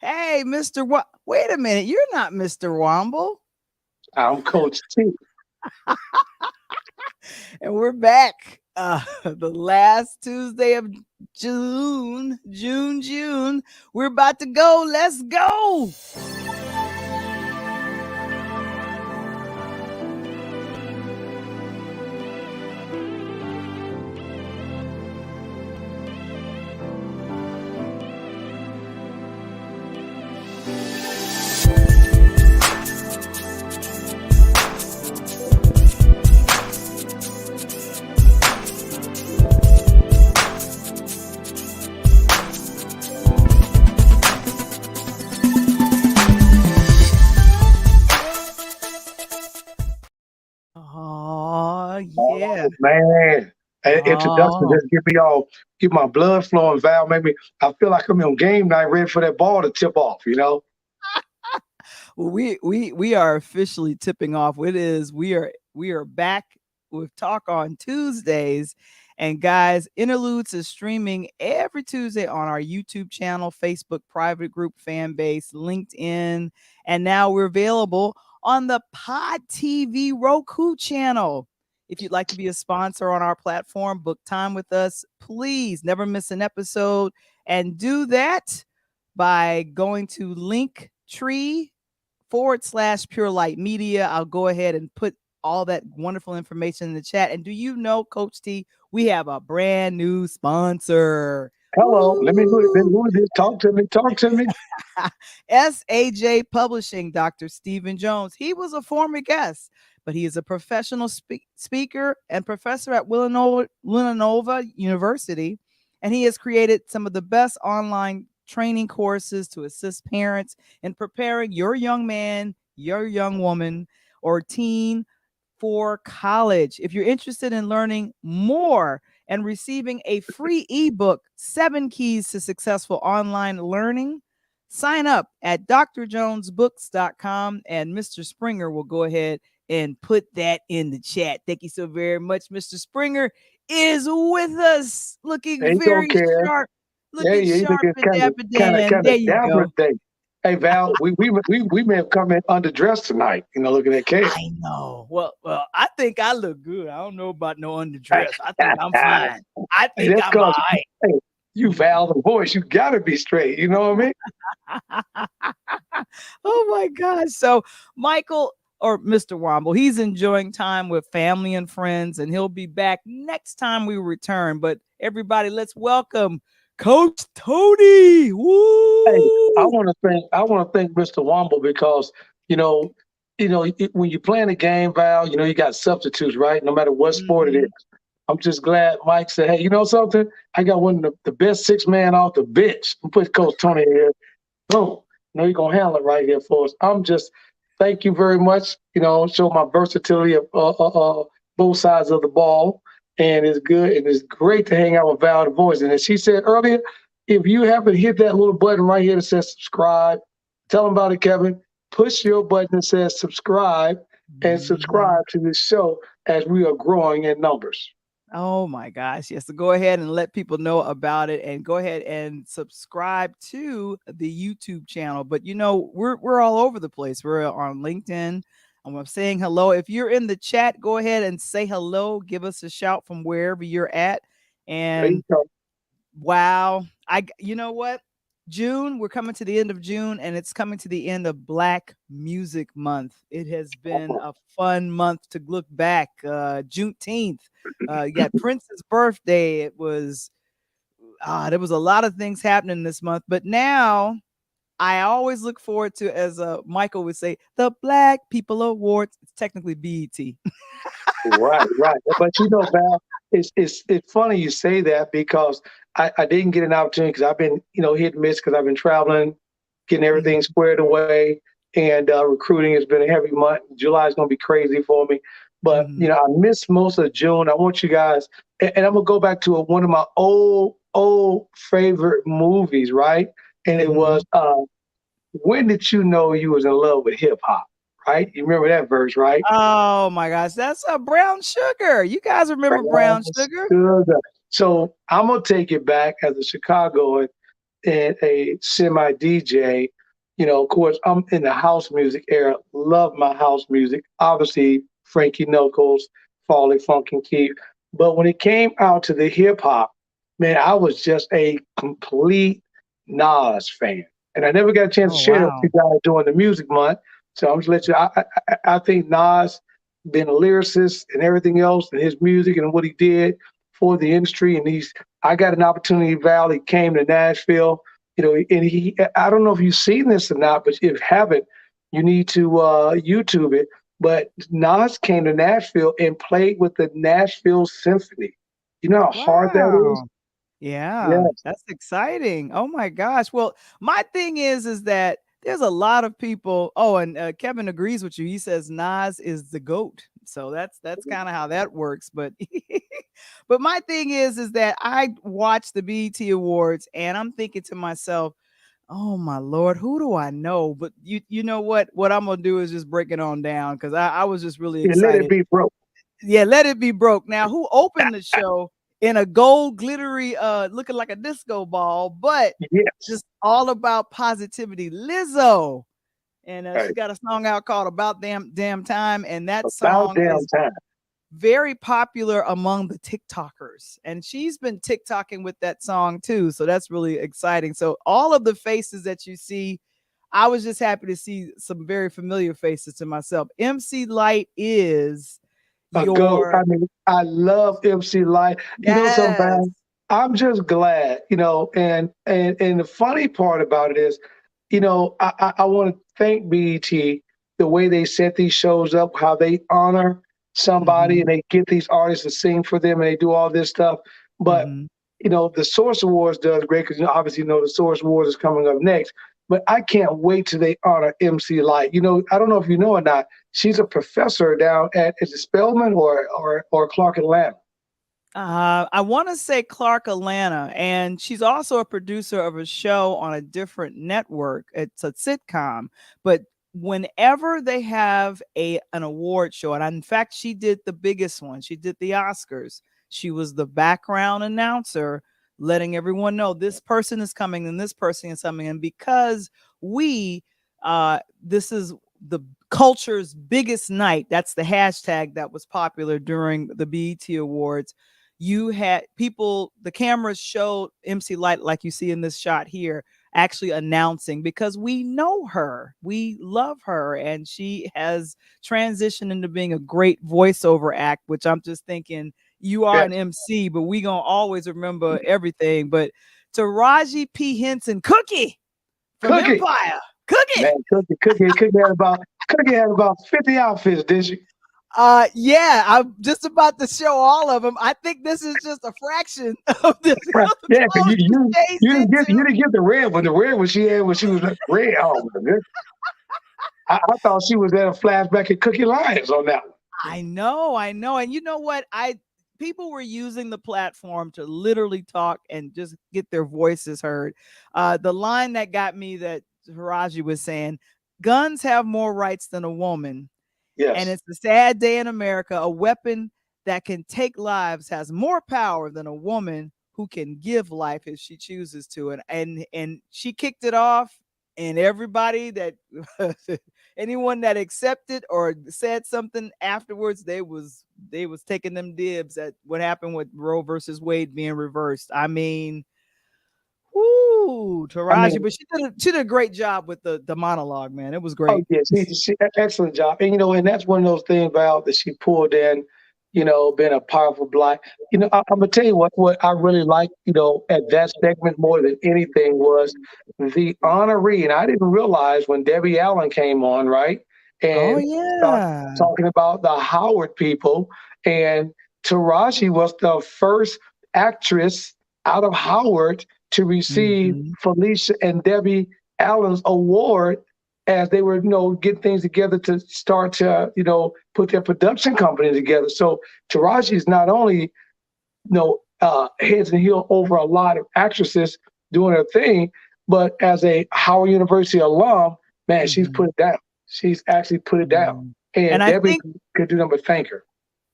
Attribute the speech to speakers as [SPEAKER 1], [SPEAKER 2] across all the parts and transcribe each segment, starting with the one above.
[SPEAKER 1] Hey, Mr. Wait a minute. You're not Mr. Wamble.
[SPEAKER 2] I'm Coach T.
[SPEAKER 1] And we're back. The last Tuesday of June. We're about to go. Let's go. Oh, yeah.
[SPEAKER 2] Oh man. Introduction
[SPEAKER 1] Oh,
[SPEAKER 2] just get my blood flowing, Val. Make me I feel like I'm on game night ready for that ball to tip off.
[SPEAKER 1] well, we are officially tipping off. It is we are back with Talk on Tuesdays. And guys, Interludes is streaming every Tuesday on our YouTube channel, Facebook private group, fan base, LinkedIn, and now we're available on the Pod TV Roku channel. If you'd like to be a sponsor on our platform, book time with us, please never miss an episode, and do that by going to Linktree /Pure Light Media. I'll go ahead and put all that wonderful information in the chat. And do you know, Coach T, we have a brand new sponsor.
[SPEAKER 2] Hello. Let me
[SPEAKER 1] Woo!
[SPEAKER 2] who is this? Talk to me. Talk to me.
[SPEAKER 1] SAJ Publishing, Dr. Stephen Jones. He was a former guest, but he is a professional speaker and professor at Villanova University. And he has created some of the best online training courses to assist parents in preparing your young man, your young woman, or teen for college. If you're interested in learning more and receiving a free ebook, 7 Keys to Successful Online Learning, sign up at drjonesbooks.com, and Mr. Springer will go ahead and put that in the chat. Thank you so very much. Mr. Springer is with us, looking
[SPEAKER 2] He don't
[SPEAKER 1] very
[SPEAKER 2] care.
[SPEAKER 1] sharp,
[SPEAKER 2] Yeah,
[SPEAKER 1] looking
[SPEAKER 2] yeah, he's
[SPEAKER 1] sharp
[SPEAKER 2] looking
[SPEAKER 1] and dapper Dan.
[SPEAKER 2] kind
[SPEAKER 1] There
[SPEAKER 2] of
[SPEAKER 1] you
[SPEAKER 2] dapper
[SPEAKER 1] go.
[SPEAKER 2] today. Hey Val, we may have come in underdressed tonight. Looking at Kale.
[SPEAKER 1] I know. Well, I think I look good. I don't know about no underdress. I think I'm fine. I
[SPEAKER 2] Hey,
[SPEAKER 1] think
[SPEAKER 2] that's
[SPEAKER 1] I'm all
[SPEAKER 2] cause hey, you Val the voice. You gotta be straight. You know what I mean?
[SPEAKER 1] right. Oh my gosh. So Michael or Mr. Wamble, he's enjoying time with family and friends, and he'll be back next time we return. But everybody, let's welcome Coach Tony.
[SPEAKER 2] Hey,
[SPEAKER 1] Woo!
[SPEAKER 2] I want to thank Mr. Wamble because you know, when you playing a game, Val, you got substitutes, right? No matter what sport it is.
[SPEAKER 1] Mhm.
[SPEAKER 2] I'm just glad Mike said, hey, you know something? I got one of the best six man off the bench. I'm put Coach Tony in here. Boom. You're gonna handle it right here for us. I'm just thank you very much. Show my versatility of both sides of the ball. And it's good and it's great to hang out with Val the voice. And as she said earlier, if you happen to hit that little button right here that says subscribe, tell them about it, Kevin. Push your button that says subscribe and
[SPEAKER 1] Mhm.
[SPEAKER 2] subscribe to this show as we are growing in numbers.
[SPEAKER 1] Oh my gosh. Yes. So go ahead and let people know about it, and go ahead and subscribe to the YouTube channel. But we're all over the place. We're on LinkedIn. I'm saying hello. If you're in the chat, go ahead and say hello. Give us a shout from wherever you're at.
[SPEAKER 2] There you
[SPEAKER 1] And
[SPEAKER 2] go.
[SPEAKER 1] wow. You know what? June, we're coming to the end of June, and it's coming to the end of Black Music Month. It has been a fun month to look back. Juneteenth, you got Prince's birthday. It was there was a lot of things happening this month, but now I always look forward to, as Michael would say, the Black People Awards. It's technically BET.
[SPEAKER 2] Right, right. But Val, it's funny you say that because I didn't get an opportunity because I've been, hit and miss because I've been traveling, getting everything squared away, and recruiting has been a heavy month. July is going to be crazy for me. But,
[SPEAKER 1] Mhm.
[SPEAKER 2] I missed most of June. I want you guys, and I'm going to go back to one of my old favorite movies, right? And it was
[SPEAKER 1] Mhm.
[SPEAKER 2] When Did You Know You Was in Love with Hip Hop? Right? You remember that verse, right?
[SPEAKER 1] Oh my gosh, that's a Brown Sugar. You guys remember
[SPEAKER 2] Brown
[SPEAKER 1] Brown Sugar?
[SPEAKER 2] sugar. So I'm gonna take it back as a Chicagoan. and a semi DJ. Of course, I'm in the house music era. Love my house music. Obviously, Frankie Knuckles, Farley Funk and Keith. But when it came out to the hip hop, man, I was just a complete Nas fan, and I never got a chance to
[SPEAKER 1] Oh,
[SPEAKER 2] share that with
[SPEAKER 1] wow.
[SPEAKER 2] you guys during the Music Month. So I'm just let you. I think Nas, being a lyricist and everything else, and his music and what he did for the industry, and I got an opportunity. Val, he came to Nashville, and I don't know if you've seen this or not, but if you haven't, you need to YouTube it. But Nas came to Nashville and played with the Nashville Symphony. You know how hard that is?
[SPEAKER 1] Wow. Yeah,
[SPEAKER 2] Yes.
[SPEAKER 1] that's exciting. Oh my gosh. Well, my thing is that there's a lot of people. Oh, and Kevin agrees with you. He says Nas is the goat. So that's kind of how that works. But but my thing is that I watch the BET Awards and I'm thinking to myself, oh my Lord, who do I know? But you know what? What I'm gonna do is just break it on down because I was just really
[SPEAKER 2] Yeah, let it
[SPEAKER 1] excited.
[SPEAKER 2] be broke.
[SPEAKER 1] Yeah, Let It Be Broke. Now, who opened the show in a gold glittery looking like a disco ball, but
[SPEAKER 2] Yes.
[SPEAKER 1] just all about positivity? Lizzo. And she
[SPEAKER 2] Right.
[SPEAKER 1] got a song out called About Damn Time, and that
[SPEAKER 2] About
[SPEAKER 1] song
[SPEAKER 2] damn
[SPEAKER 1] is
[SPEAKER 2] time.
[SPEAKER 1] very popular among the TikTokers. And she's been TikToking with that song too. So that's really exciting. So all of the faces that you see, I was just happy to see some very familiar faces to myself. MC Light is
[SPEAKER 2] A goat.
[SPEAKER 1] your
[SPEAKER 2] I mean, I love MC Light.
[SPEAKER 1] yes.
[SPEAKER 2] Sometimes I'm just glad, and the funny part about it is, I want to thank BET the way they set these shows up, how they honor somebody
[SPEAKER 1] Mhm,
[SPEAKER 2] and they get these artists to sing for them and they do all this stuff. But
[SPEAKER 1] mhm.
[SPEAKER 2] the Source Awards does great because obviously the Source Awards is coming up next. But I can't wait till they honor MC Light. I don't know if you know or not. She's a professor down at is it Spelman or Clark Atlanta.
[SPEAKER 1] I want to say Clark Atlanta, and she's also a producer of a show on a different network. It's a sitcom, but whenever they have an award show, and in fact, she did the biggest one. She did the Oscars. She was the background announcer, letting everyone know this person is coming and this person is coming, and because we, this is the culture's biggest night. That's the hashtag that was popular during the BET Awards. You had people, the cameras showed MC Light, like you see in this shot here, actually announcing because we know her, we love her, and she has transitioned into being a great voiceover act, which I'm just thinking you are an
[SPEAKER 2] Yes.
[SPEAKER 1] MC, but we gonna always remember everything. But Taraji P. Henson, Cookie from
[SPEAKER 2] Cookie.
[SPEAKER 1] Empire, Cookie.
[SPEAKER 2] Man, Cookie had about 50 outfits, did she?
[SPEAKER 1] Yeah, I'm just about to show all of them. I think this is just a fraction of the
[SPEAKER 2] Right. Yeah, because
[SPEAKER 1] clothes she changed
[SPEAKER 2] you
[SPEAKER 1] into.
[SPEAKER 2] didn't get the red one. The red one she had when she was like red. Oh my goodness. I thought she was at a flashback at Cookie Lyons on that one.
[SPEAKER 1] I know. And you know what? People were using the platform to literally talk and just get their voices heard. The line that got me that Taraji was saying, guns have more rights than a woman. And
[SPEAKER 2] Yes.
[SPEAKER 1] it's a sad day in America. A weapon that can take lives has more power than a woman who can give life if she chooses to. And she kicked it off, and everybody that anyone that accepted or said something afterwards, they was taking them dibs at what happened with Roe versus Wade being reversed. I mean, whoo,
[SPEAKER 2] I
[SPEAKER 1] Taraji,
[SPEAKER 2] mean,
[SPEAKER 1] but she did a great job with the monologue, man. It was
[SPEAKER 2] oh
[SPEAKER 1] great.
[SPEAKER 2] yes, excellent job. And and that's one of those things, Val, that she pulled in, being a powerful black. I'm gonna tell you what I really liked, at that segment more than anything was the honoree. And I didn't realize when Debbie Allen came on, right?
[SPEAKER 1] Oh
[SPEAKER 2] And start
[SPEAKER 1] yeah.
[SPEAKER 2] talking about the Howard people. And Taraji was the first actress out of Howard to receive
[SPEAKER 1] Mhm.
[SPEAKER 2] Felicia and Debbie Allen's award as they were, getting things together to start to, put their production company together. So Taraji is not only, heads and heels over a lot of actresses doing her thing, but as a Howard University alum, man, she's put
[SPEAKER 1] Mhm.
[SPEAKER 2] it down. She's actually put it down.
[SPEAKER 1] Mhm. And
[SPEAKER 2] And
[SPEAKER 1] I
[SPEAKER 2] Debbie
[SPEAKER 1] think
[SPEAKER 2] could do nothing but thank her.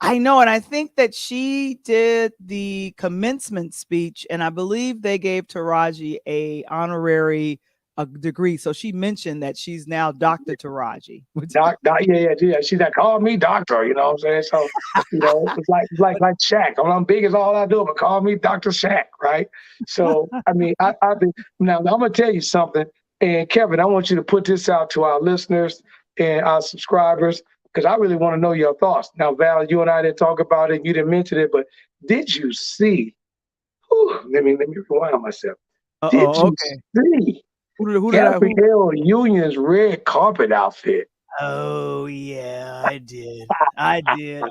[SPEAKER 1] I know, and I think that she did the commencement speech, and I believe they gave Taraji a honorary degree. So she mentioned that she's now Dr. Taraji.
[SPEAKER 2] Yeah. She's like, call me doctor, you know what I'm saying? So, it's like Shaq. I'm big as all I do, but call me Dr. Shaq, right? So, I mean, I think now I'm gonna tell you something. And Kevin, I want you to put this out to our listeners and our subscribers because I really want to know your thoughts. Now, Val, you and I didn't talk about it, you didn't mention it, but did you see? Let me rewind myself. Did
[SPEAKER 1] Uh-oh,
[SPEAKER 2] you
[SPEAKER 1] okay.
[SPEAKER 2] see
[SPEAKER 1] Who did I who
[SPEAKER 2] Gabrielle Union's red carpet outfit?
[SPEAKER 1] Oh yeah, I did. I did.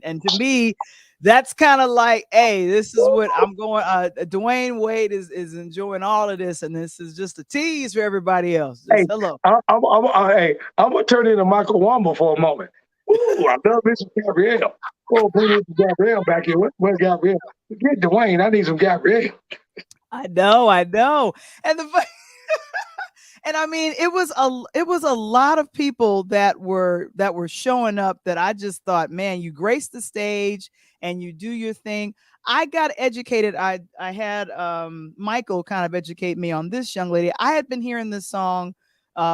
[SPEAKER 1] And to me, that's kind of like, hey, this is what I'm going. Dwayne Wade is enjoying all of this, and this is just a tease for everybody else. Just
[SPEAKER 2] Hey,
[SPEAKER 1] hello.
[SPEAKER 2] I'm gonna turn into Michael Wamble for a moment. Ooh, I love this Gabrielle. Oh, bring this Gabrielle back here. Where's Gabrielle? Get Dwayne. I need some Gabrielle.
[SPEAKER 1] I know. And and I mean, it was a lot of people that were showing up that I just thought, man, you grace the stage and you do your thing. I got educated. I had Michael kind of educate me on this young lady. I had been hearing this song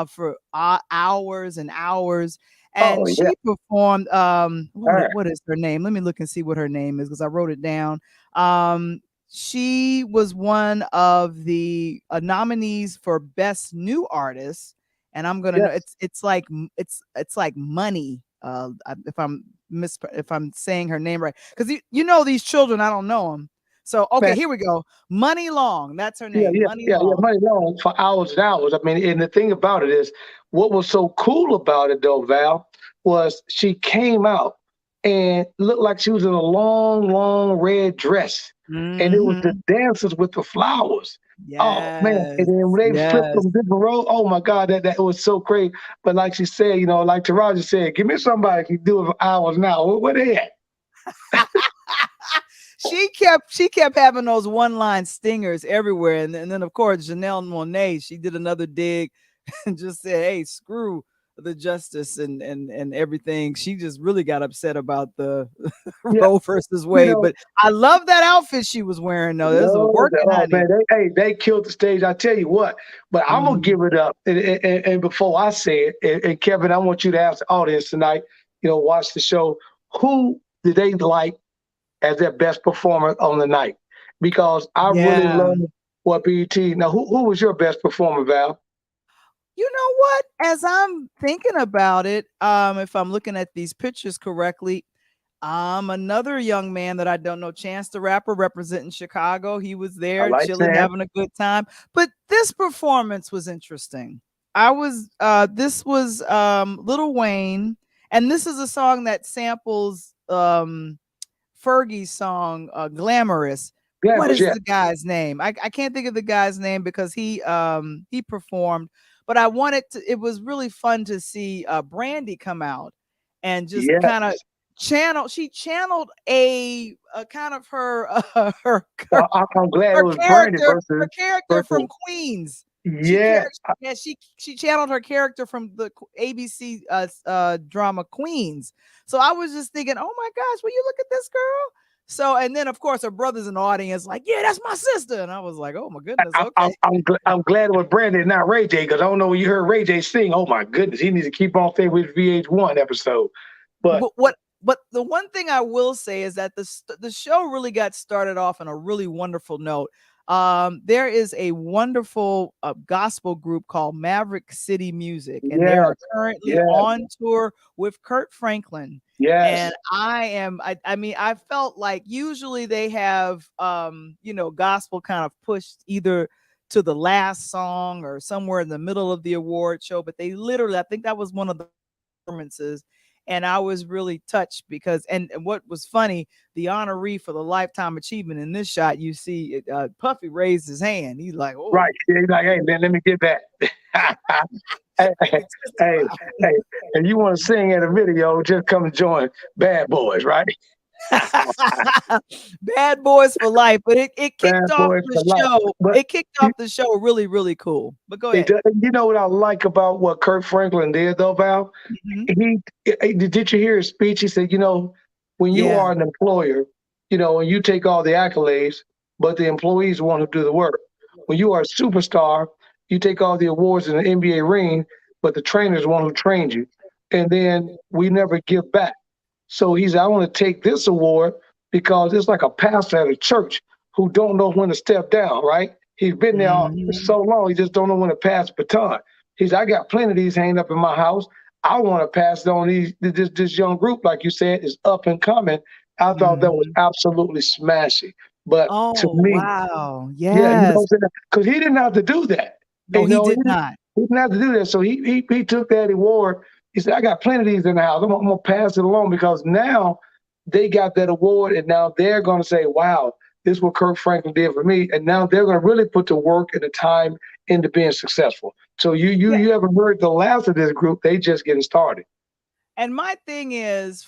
[SPEAKER 1] for hours and hours,
[SPEAKER 2] Oh
[SPEAKER 1] and
[SPEAKER 2] yeah,
[SPEAKER 1] she performed
[SPEAKER 2] her.
[SPEAKER 1] what is her name? Let me look and see what her name is because I wrote it down. Um she was one of the nominees for best new artist, and I'm gonna know
[SPEAKER 2] Yes,
[SPEAKER 1] it's like money. If I'm saying her name right, because you know these children, I don't know them. So okay,
[SPEAKER 2] man.
[SPEAKER 1] here we go. Money Long, that's her
[SPEAKER 2] Yeah,
[SPEAKER 1] name.
[SPEAKER 2] yeah,
[SPEAKER 1] Money
[SPEAKER 2] yeah.
[SPEAKER 1] Long.
[SPEAKER 2] Money long for hours and hours. I mean, and the thing about it is, what was so cool about it though, Val, was she came out and looked like she was in a long, long red dress, and it was the
[SPEAKER 1] Hmm.
[SPEAKER 2] dancers with the flowers. Oh man! And
[SPEAKER 1] Yes,
[SPEAKER 2] then when they flipped
[SPEAKER 1] yes.
[SPEAKER 2] them different rows, oh my God, that was so great. But like she said, like Taraji said, give me somebody who can do it for hours now. Where they at?
[SPEAKER 1] She kept having those one line stingers everywhere, and then of course Janelle Monáe, she did another dig and just said, "Hey, screw the justice and everything." She just really got upset about the
[SPEAKER 2] Yeah,
[SPEAKER 1] Roe versus
[SPEAKER 2] you
[SPEAKER 1] Wade.
[SPEAKER 2] know.
[SPEAKER 1] But I love that outfit she was wearing though. This was
[SPEAKER 2] No,
[SPEAKER 1] working,
[SPEAKER 2] oh man,
[SPEAKER 1] honey.
[SPEAKER 2] they killed the stage. I tell you what, but I'm gonna
[SPEAKER 1] Mhm.
[SPEAKER 2] give it up. And before I say it, and Kevin, I want you to ask the audience tonight. Watch the show. Who did they like as their best performer on the night? Because I really
[SPEAKER 1] Yeah.
[SPEAKER 2] love what BET. Now, who was your best performer, Val?
[SPEAKER 1] You know what? As I'm thinking about it, if I'm looking at these pictures correctly, another young man that I don't know, Chance the Rapper, representing Chicago. He was
[SPEAKER 2] I
[SPEAKER 1] there,
[SPEAKER 2] like
[SPEAKER 1] chilling,
[SPEAKER 2] Sam.
[SPEAKER 1] having a good time. But this performance was interesting. This was Lil Wayne, and this is a song that samples Fergie's song Glamorous. What
[SPEAKER 2] Glamorous,
[SPEAKER 1] is
[SPEAKER 2] yeah,
[SPEAKER 1] the guy's name? I can't think of the guy's name because he performed, but I wanted to, it was really fun to see Brandy come out and just kind of
[SPEAKER 2] yes.
[SPEAKER 1] channeled a kind of her
[SPEAKER 2] Well, I'm glad it was Brandy
[SPEAKER 1] her
[SPEAKER 2] versus
[SPEAKER 1] character from
[SPEAKER 2] versus.
[SPEAKER 1] Queens.
[SPEAKER 2] Yeah,
[SPEAKER 1] She channeled her character from the ABC drama Queens. So I was just thinking, oh my gosh, will you look at this girl? So, and then of course her brother's in the audience, like, yeah, that's my sister. And I was like, oh my goodness, okay.
[SPEAKER 2] I'm glad it was Brandon, not Ray J, because I don't know when you heard Ray J sing. Oh my goodness, he needs to keep on staying with VH1 episode. But
[SPEAKER 1] But the one thing I will say is that the show really got started off on a really wonderful note. There is a wonderful gospel group called Maverick City Music, and they
[SPEAKER 2] yes,
[SPEAKER 1] are currently
[SPEAKER 2] yes,
[SPEAKER 1] on tour with Kurt Franklin. And
[SPEAKER 2] yes,
[SPEAKER 1] I mean, I felt like usually they have, gospel kind of pushed either to the last song or somewhere in the middle of the award show, but they literally, I think that was one of the performances, and I was really touched because, and what was funny, the honoree for the lifetime achievement in this shot, you see, Puffy raised his hand. He's like,
[SPEAKER 2] right.
[SPEAKER 1] "Oh,
[SPEAKER 2] Yeah, he's like, hey man, let me get that. hey,
[SPEAKER 1] let
[SPEAKER 2] hey,
[SPEAKER 1] me
[SPEAKER 2] hey,
[SPEAKER 1] testify."
[SPEAKER 2] hey, and you want to sing at a video, just come join Bad Boys, right?
[SPEAKER 1] Bad Boys for Life, but it kicked
[SPEAKER 2] Bad
[SPEAKER 1] off
[SPEAKER 2] Boys
[SPEAKER 1] the
[SPEAKER 2] for life.
[SPEAKER 1] show.
[SPEAKER 2] But
[SPEAKER 1] It kicked off the show really, really cool. But go
[SPEAKER 2] it
[SPEAKER 1] ahead.
[SPEAKER 2] does, you know what I like about what Kurt Franklin did though, Val?
[SPEAKER 1] Mhm.
[SPEAKER 2] He did you hear his speech? He said, when you
[SPEAKER 1] Yeah.
[SPEAKER 2] are an employer, and you take all the accolades, but the employees are the one who do the work. When you are a superstar, you take all the awards in the NBA ring, but the trainer is the one who trained you. And then we never give back. So he said, I want to take this award because it's like a pastor at a church who don't know when to step down, right? He's been there
[SPEAKER 1] Mhm.
[SPEAKER 2] so long, he just don't know when to pass the baton. He said, I got plenty of these hanging up in my house. I want to pass it on this young group, like you said, is up and coming. I thought that was
[SPEAKER 1] Mhm.
[SPEAKER 2] absolutely smashing. But to
[SPEAKER 1] Oh,
[SPEAKER 2] me,
[SPEAKER 1] wow.
[SPEAKER 2] yeah, you know what
[SPEAKER 1] Yes.
[SPEAKER 2] I'm saying? Because he didn't have to do that.
[SPEAKER 1] No, he did
[SPEAKER 2] He
[SPEAKER 1] not.
[SPEAKER 2] didn't have to do that. So he took that award. He said, I got plenty of these in the house. I'm gonna pass it along because now they got that award and now they're gonna say, wow, this is what Kirk Franklin did for me. And now they're gonna really put the work and the time into being successful. So
[SPEAKER 1] Yeah.
[SPEAKER 2] you haven't heard the last of this group. They just getting started.
[SPEAKER 1] And my thing is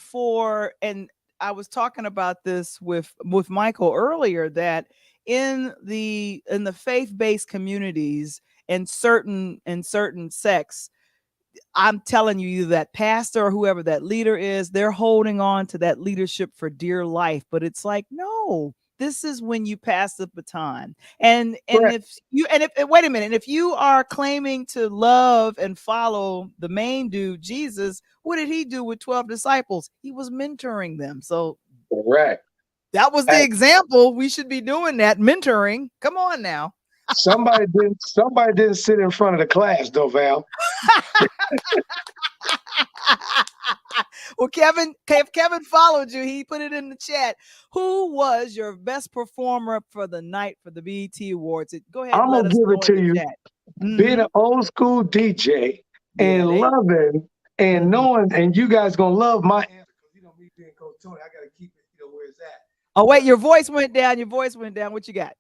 [SPEAKER 1] and I was talking about this with Michael earlier, that in the faith-based communities and certain sects, I'm telling you that pastor or whoever that leader is, they're holding on to that leadership for dear life. But it's like, no, this is when you pass the baton. And
[SPEAKER 2] Correct.
[SPEAKER 1] if wait a minute, if you are claiming to love and follow the main dude, Jesus, what did he do with 12 disciples? He was mentoring them. So
[SPEAKER 2] Correct.
[SPEAKER 1] that was the
[SPEAKER 2] Hey,
[SPEAKER 1] example. We should be doing that, mentoring. Come on now.
[SPEAKER 2] somebody didn't sit in front of the class though, Val.
[SPEAKER 1] Well, if Kevin followed you, he put it in the chat. Who was your best performer for the night for the BET Awards? Go ahead and
[SPEAKER 2] I'm
[SPEAKER 1] let
[SPEAKER 2] gonna
[SPEAKER 1] us
[SPEAKER 2] give it
[SPEAKER 1] know in
[SPEAKER 2] to
[SPEAKER 1] the
[SPEAKER 2] you.
[SPEAKER 1] chat.
[SPEAKER 2] Being
[SPEAKER 1] Mm-hmm.
[SPEAKER 2] an old school DJ
[SPEAKER 1] Yeah,
[SPEAKER 2] and
[SPEAKER 1] there you
[SPEAKER 2] loving
[SPEAKER 1] go.
[SPEAKER 2] and
[SPEAKER 1] Mhm.
[SPEAKER 2] knowing, and you guys gonna love my answer because me being Coach Tony, I gotta keep it, where it's at.
[SPEAKER 1] Oh, wait,
[SPEAKER 2] But
[SPEAKER 1] your voice went down. Your voice went down. What you got?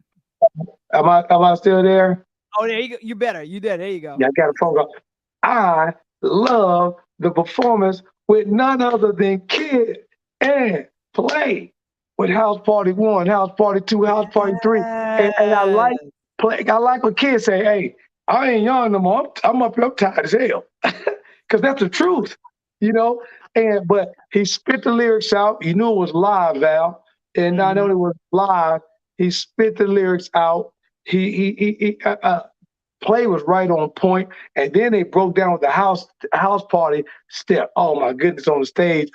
[SPEAKER 2] am I still there?
[SPEAKER 1] Oh, there you go. You better. You did. There you go.
[SPEAKER 2] Yeah, I got a phone call. I love the performance with none other than Kid and Play with House Party One, House Party Two, House Party Three, and I like
[SPEAKER 1] Yes.
[SPEAKER 2] Play. I like when kids say, "Hey, I ain't young no more. I'm up here, I'm tired as hell," because that's the truth, you know. And but he spit the lyrics out. You knew it was live, Val, and not
[SPEAKER 1] Mhm.
[SPEAKER 2] only was it live, he spit the lyrics out. He Play was right on point, and then they broke down with the house party step. Oh my goodness, on the stage,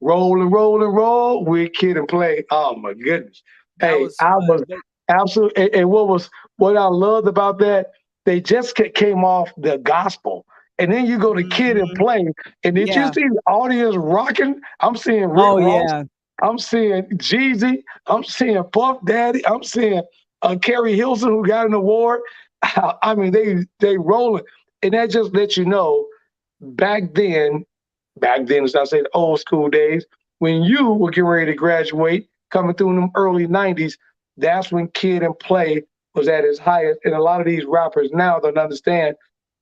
[SPEAKER 2] roll and roll and roll with Kid and Play. Oh my goodness,
[SPEAKER 1] That
[SPEAKER 2] hey,
[SPEAKER 1] was
[SPEAKER 2] I
[SPEAKER 1] fun.
[SPEAKER 2] was absolutely. And what I loved about that, they just came off the gospel, and then you go to Kid and
[SPEAKER 1] Mhm.
[SPEAKER 2] Play, and did you
[SPEAKER 1] Yeah.
[SPEAKER 2] see the audience rocking? I'm seeing Rick
[SPEAKER 1] Oh,
[SPEAKER 2] Ross,
[SPEAKER 1] yeah.
[SPEAKER 2] I'm seeing Jeezy, I'm seeing Puff Daddy, I'm seeing Kerry Hilson who got an award. I mean, they rolling, and that just lets you know back then, as I say, the old school days when you were getting ready to graduate, coming through in them early '90s. That's when Kid and Play was at its highest, and a lot of these rappers now don't understand.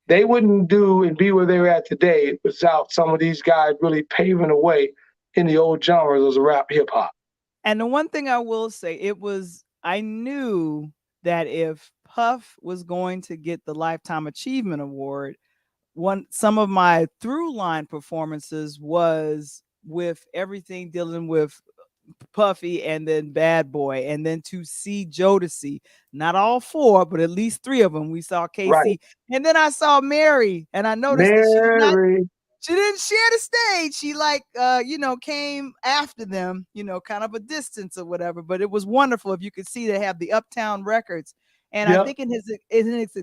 [SPEAKER 2] They wouldn't do and be where they're at today without some of these guys really paving the way in the old genres of rap hip hop.
[SPEAKER 1] And the one thing I will say, I knew that if Puff was going to get the Lifetime Achievement Award, some of my through line performances was with everything dealing with Puffy and then Bad Boy, and then to see Jodeci, not all four, but at least three of them. We saw
[SPEAKER 2] Right.
[SPEAKER 1] Casey, and then I saw Mary, and I noticed that
[SPEAKER 2] Mary.
[SPEAKER 1] she didn't share the stage. She came after them, kind of a distance or whatever. But it was wonderful if you could see they have the Uptown Records. And I
[SPEAKER 2] Yep.
[SPEAKER 1] think in his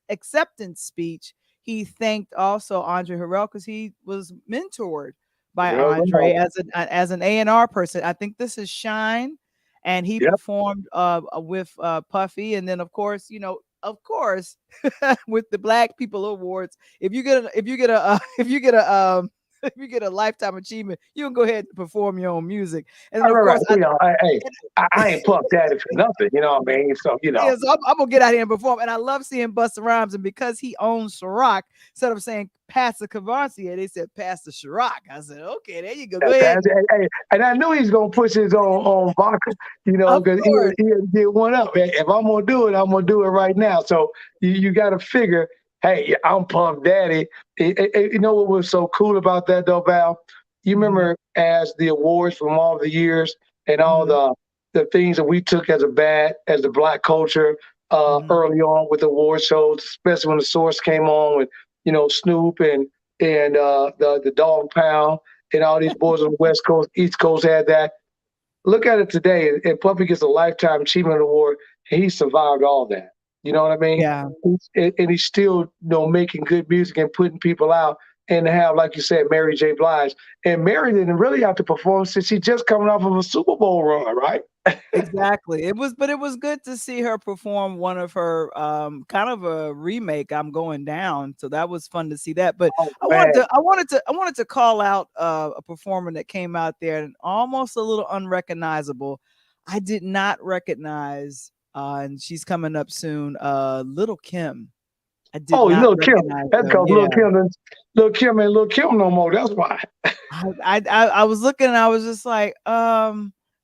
[SPEAKER 1] acceptance speech, he thanked also Andre Harrell because he was mentored by Andre as an A&R person. I think this is Shine, and he
[SPEAKER 2] Yep.
[SPEAKER 1] performed with Puffy, and then of course, with the Black People Awards, if you get a lifetime achievement, you can go ahead and perform your own music. And then of
[SPEAKER 2] Right.
[SPEAKER 1] course,
[SPEAKER 2] Hey, I ain't Puff Daddy for nothing. You know what I mean? So
[SPEAKER 1] yeah, so I'm gonna get out here and perform. And I love seeing Busta Rhymes. And because he owns Ciroc, instead of saying Pastor Cavassier, they said Pastor Ciroc. I said, okay, there you go. Go ahead.
[SPEAKER 2] hey, and I knew he's gonna push his own vodka,
[SPEAKER 1] Of
[SPEAKER 2] because
[SPEAKER 1] course.
[SPEAKER 2] he'll get one up. If I'm gonna do it, I'm gonna do it right now. So you got to figure, hey, I'm Puff Daddy. You know what was so cool about that though, Val? you
[SPEAKER 1] Mhm.
[SPEAKER 2] remember as the awards from all the years and all
[SPEAKER 1] Mhm.
[SPEAKER 2] the things that we took as a bad as the black culture
[SPEAKER 1] Mhm.
[SPEAKER 2] early on with the award shows, especially when the Source came on with Snoop and the Dog Pound and all these boys on the West Coast, East Coast had that. Look at it today, and Puffy gets a Lifetime Achievement Award, and he survived all that. You know what I mean?
[SPEAKER 1] Yeah.
[SPEAKER 2] And he's still, making good music and putting people out. And to have, like you said, Mary J. Blige, and Mary didn't really have to perform since she just coming off of a Super Bowl run, right?
[SPEAKER 1] Exactly. It was good to see her perform one of her kind of a remake, I'm Going Down. So that was fun to see that. But
[SPEAKER 2] Oh man,
[SPEAKER 1] I wanted to call out a performer that came out there and almost a little unrecognizable. I did not recognize and she's coming up soon, Little Kim. I did
[SPEAKER 2] oh,
[SPEAKER 1] not
[SPEAKER 2] Lil Kim.
[SPEAKER 1] recognize
[SPEAKER 2] That's
[SPEAKER 1] her.
[SPEAKER 2] because
[SPEAKER 1] Yeah.
[SPEAKER 2] Lil Kim ain't Lil Kim no more. That's why.
[SPEAKER 1] I was looking and I was just like,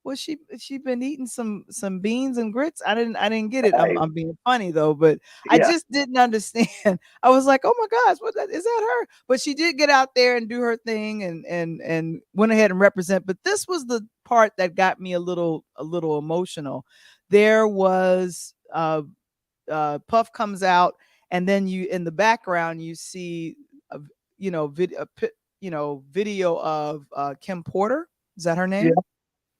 [SPEAKER 1] was she been eating some beans and grits? I didn't get it.
[SPEAKER 2] Hey,
[SPEAKER 1] I'm being funny though, but I
[SPEAKER 2] yeah,
[SPEAKER 1] just didn't understand. I was like, oh my gosh, is that her? But she did get out there and do her thing and went ahead and represent. But this was the part that got me a little emotional. There was Puff comes out, and then you in the background you see a, video of Kim Porter. Is that her
[SPEAKER 2] yeah,
[SPEAKER 1] name?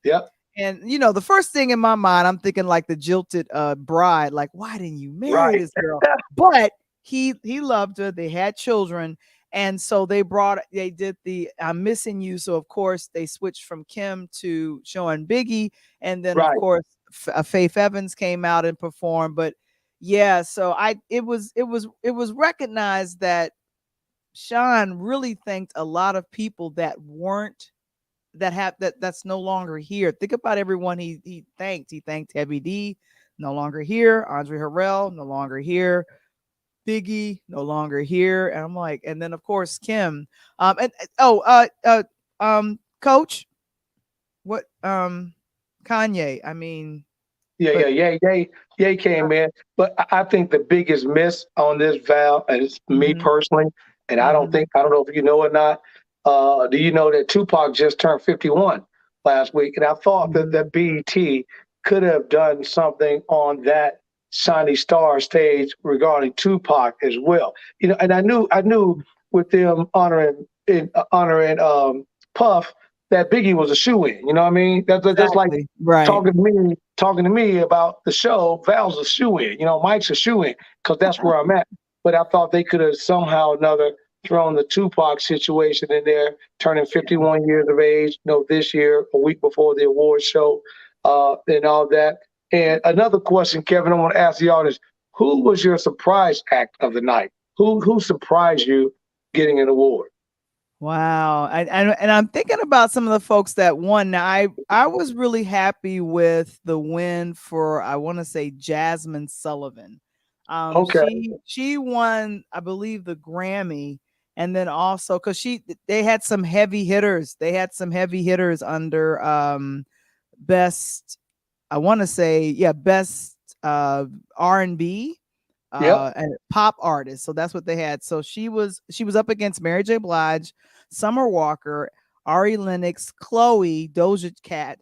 [SPEAKER 2] yeah.
[SPEAKER 1] And the first thing in my mind, I'm thinking like the jilted bride, like why didn't you marry
[SPEAKER 2] Right.
[SPEAKER 1] this girl? But he loved her. They had children, and so they did the I'm missing you. So of course they switched from Kim to showing Biggie, and then of
[SPEAKER 2] Right.
[SPEAKER 1] course Faith Evans came out and performed. But yeah, so it was recognized that Sean really thanked a lot of people that weren't that's no longer here. Think about everyone he thanked. He thanked Heavy D, no longer here. Andre Harrell, no longer here. Biggie, no longer here. And I'm like, and then of course Kim. And oh, Coach, what Kanye. I mean,
[SPEAKER 2] Yeah,
[SPEAKER 1] but
[SPEAKER 2] yeah, came in. But I think the biggest miss on this Val, and it's me
[SPEAKER 1] mhm,
[SPEAKER 2] personally, and
[SPEAKER 1] mhm,
[SPEAKER 2] I don't know if you know or not. Do you know that Tupac just turned 51 last week? And I thought that
[SPEAKER 1] mhm.
[SPEAKER 2] BET could have done something on that Shiny Star stage regarding Tupac as well. And I knew with them honoring Puff that Biggie was a shoe in. You know what I mean? That's like
[SPEAKER 1] Exactly. Right.
[SPEAKER 2] talking to me about the show. Val's a shoe in, Mike's a shoe in because that's where I'm at. But I thought they could have somehow or another thrown the Tupac situation in there, turning 51 years of age, this year, a week before the award show, and all that. And another question, Kevin, I want to ask the audience: who was your surprise act of the night? Who surprised you getting an award?
[SPEAKER 1] Wow. And I'm thinking about some of the folks that won. Now, I was really happy with the win for I want to say Jasmine Sullivan.
[SPEAKER 2] Okay,
[SPEAKER 1] She won, I believe, the Grammy, and then also because they had some heavy hitters. They had some heavy hitters under best. I want to say best R&B
[SPEAKER 2] yep,
[SPEAKER 1] and pop artist. So that's what they had. So she was up against Mary J. Blige, Summer Walker, Ari Lennox, Chloe, Doja Cat,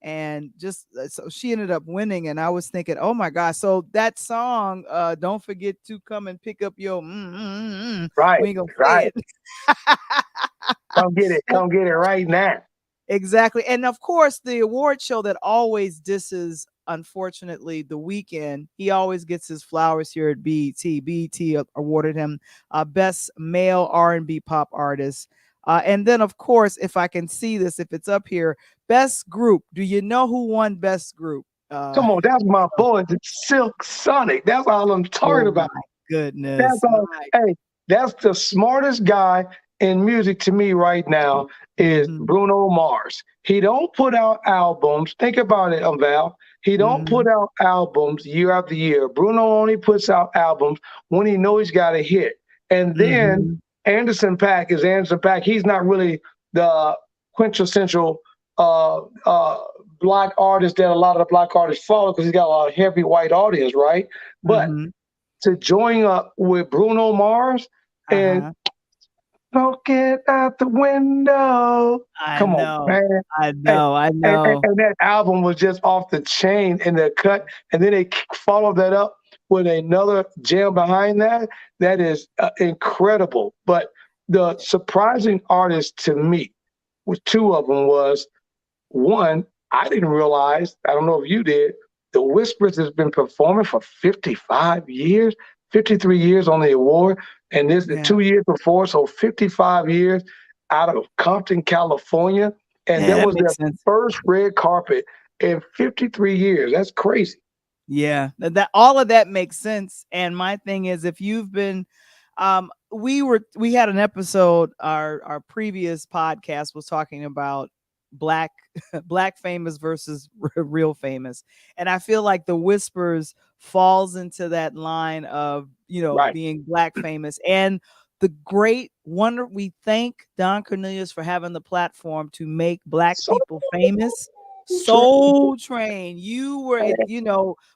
[SPEAKER 1] and just so she ended up winning. And I was thinking, oh my gosh! So that song, "Don't Forget to Come and Pick Up Your,"
[SPEAKER 2] right,
[SPEAKER 1] we ain't gonna say
[SPEAKER 2] right.
[SPEAKER 1] it.
[SPEAKER 2] Come get it right now.
[SPEAKER 1] Exactly. And of course, the award show that always disses, unfortunately, The Weekend, he always gets his flowers here at BET. BET awarded him Best Male R&B Pop Artist. And then, of course, if I can see this, if it's up here, Best Group. Do you know who won Best Group?
[SPEAKER 2] Come on, that's my boy, Silk Sonic. That's all I'm talking
[SPEAKER 1] Oh
[SPEAKER 2] about.
[SPEAKER 1] my
[SPEAKER 2] That's
[SPEAKER 1] goodness.
[SPEAKER 2] all. Hey, that's the smartest guy in music to me right now is
[SPEAKER 1] Mm-hmm,
[SPEAKER 2] Bruno Mars. He don't put out albums. Think about it, Val. He don't
[SPEAKER 1] mm-hmm,
[SPEAKER 2] put out albums year after year. Bruno only puts out albums when he knows he's got a hit. And then
[SPEAKER 1] mm-hmm.
[SPEAKER 2] Anderson Paak. He's not really the quintessential uh, uh, black artist that a lot of the black artists follow because he's got a lot of heavy white audience, right? But
[SPEAKER 1] Mm-hmm.
[SPEAKER 2] to join up with Bruno Mars and
[SPEAKER 1] Uh-huh.
[SPEAKER 2] smoking out the window.
[SPEAKER 1] I
[SPEAKER 2] Come on,
[SPEAKER 1] know.
[SPEAKER 2] man.
[SPEAKER 1] I
[SPEAKER 2] And,
[SPEAKER 1] know. I
[SPEAKER 2] and, and,
[SPEAKER 1] know.
[SPEAKER 2] and that album was just off the chain in the cut. And then they followed that up with another jam behind that. That is incredible. But the surprising artist to me, with two of them, was one, I didn't realize, I don't know if you did, the Whispers has been performing for 55 years, 53 years on the award, and this the
[SPEAKER 1] Yeah.
[SPEAKER 2] 2 years before, so 55 years out of Compton, California. And
[SPEAKER 1] Yeah,
[SPEAKER 2] that
[SPEAKER 1] that
[SPEAKER 2] was their
[SPEAKER 1] makes sense.
[SPEAKER 2] first red carpet in 53 years. That's crazy.
[SPEAKER 1] Yeah, that all of that makes sense. And my thing is, if you've been, we had an episode. Our previous podcast was talking about black black famous versus real famous, and I feel like the Whispers falls into that line of
[SPEAKER 2] Right.
[SPEAKER 1] being black famous and the great wonder. We thank Don Cornelius for having the platform to make black
[SPEAKER 2] So
[SPEAKER 1] people famous.
[SPEAKER 2] true.
[SPEAKER 1] Soul Train, you were,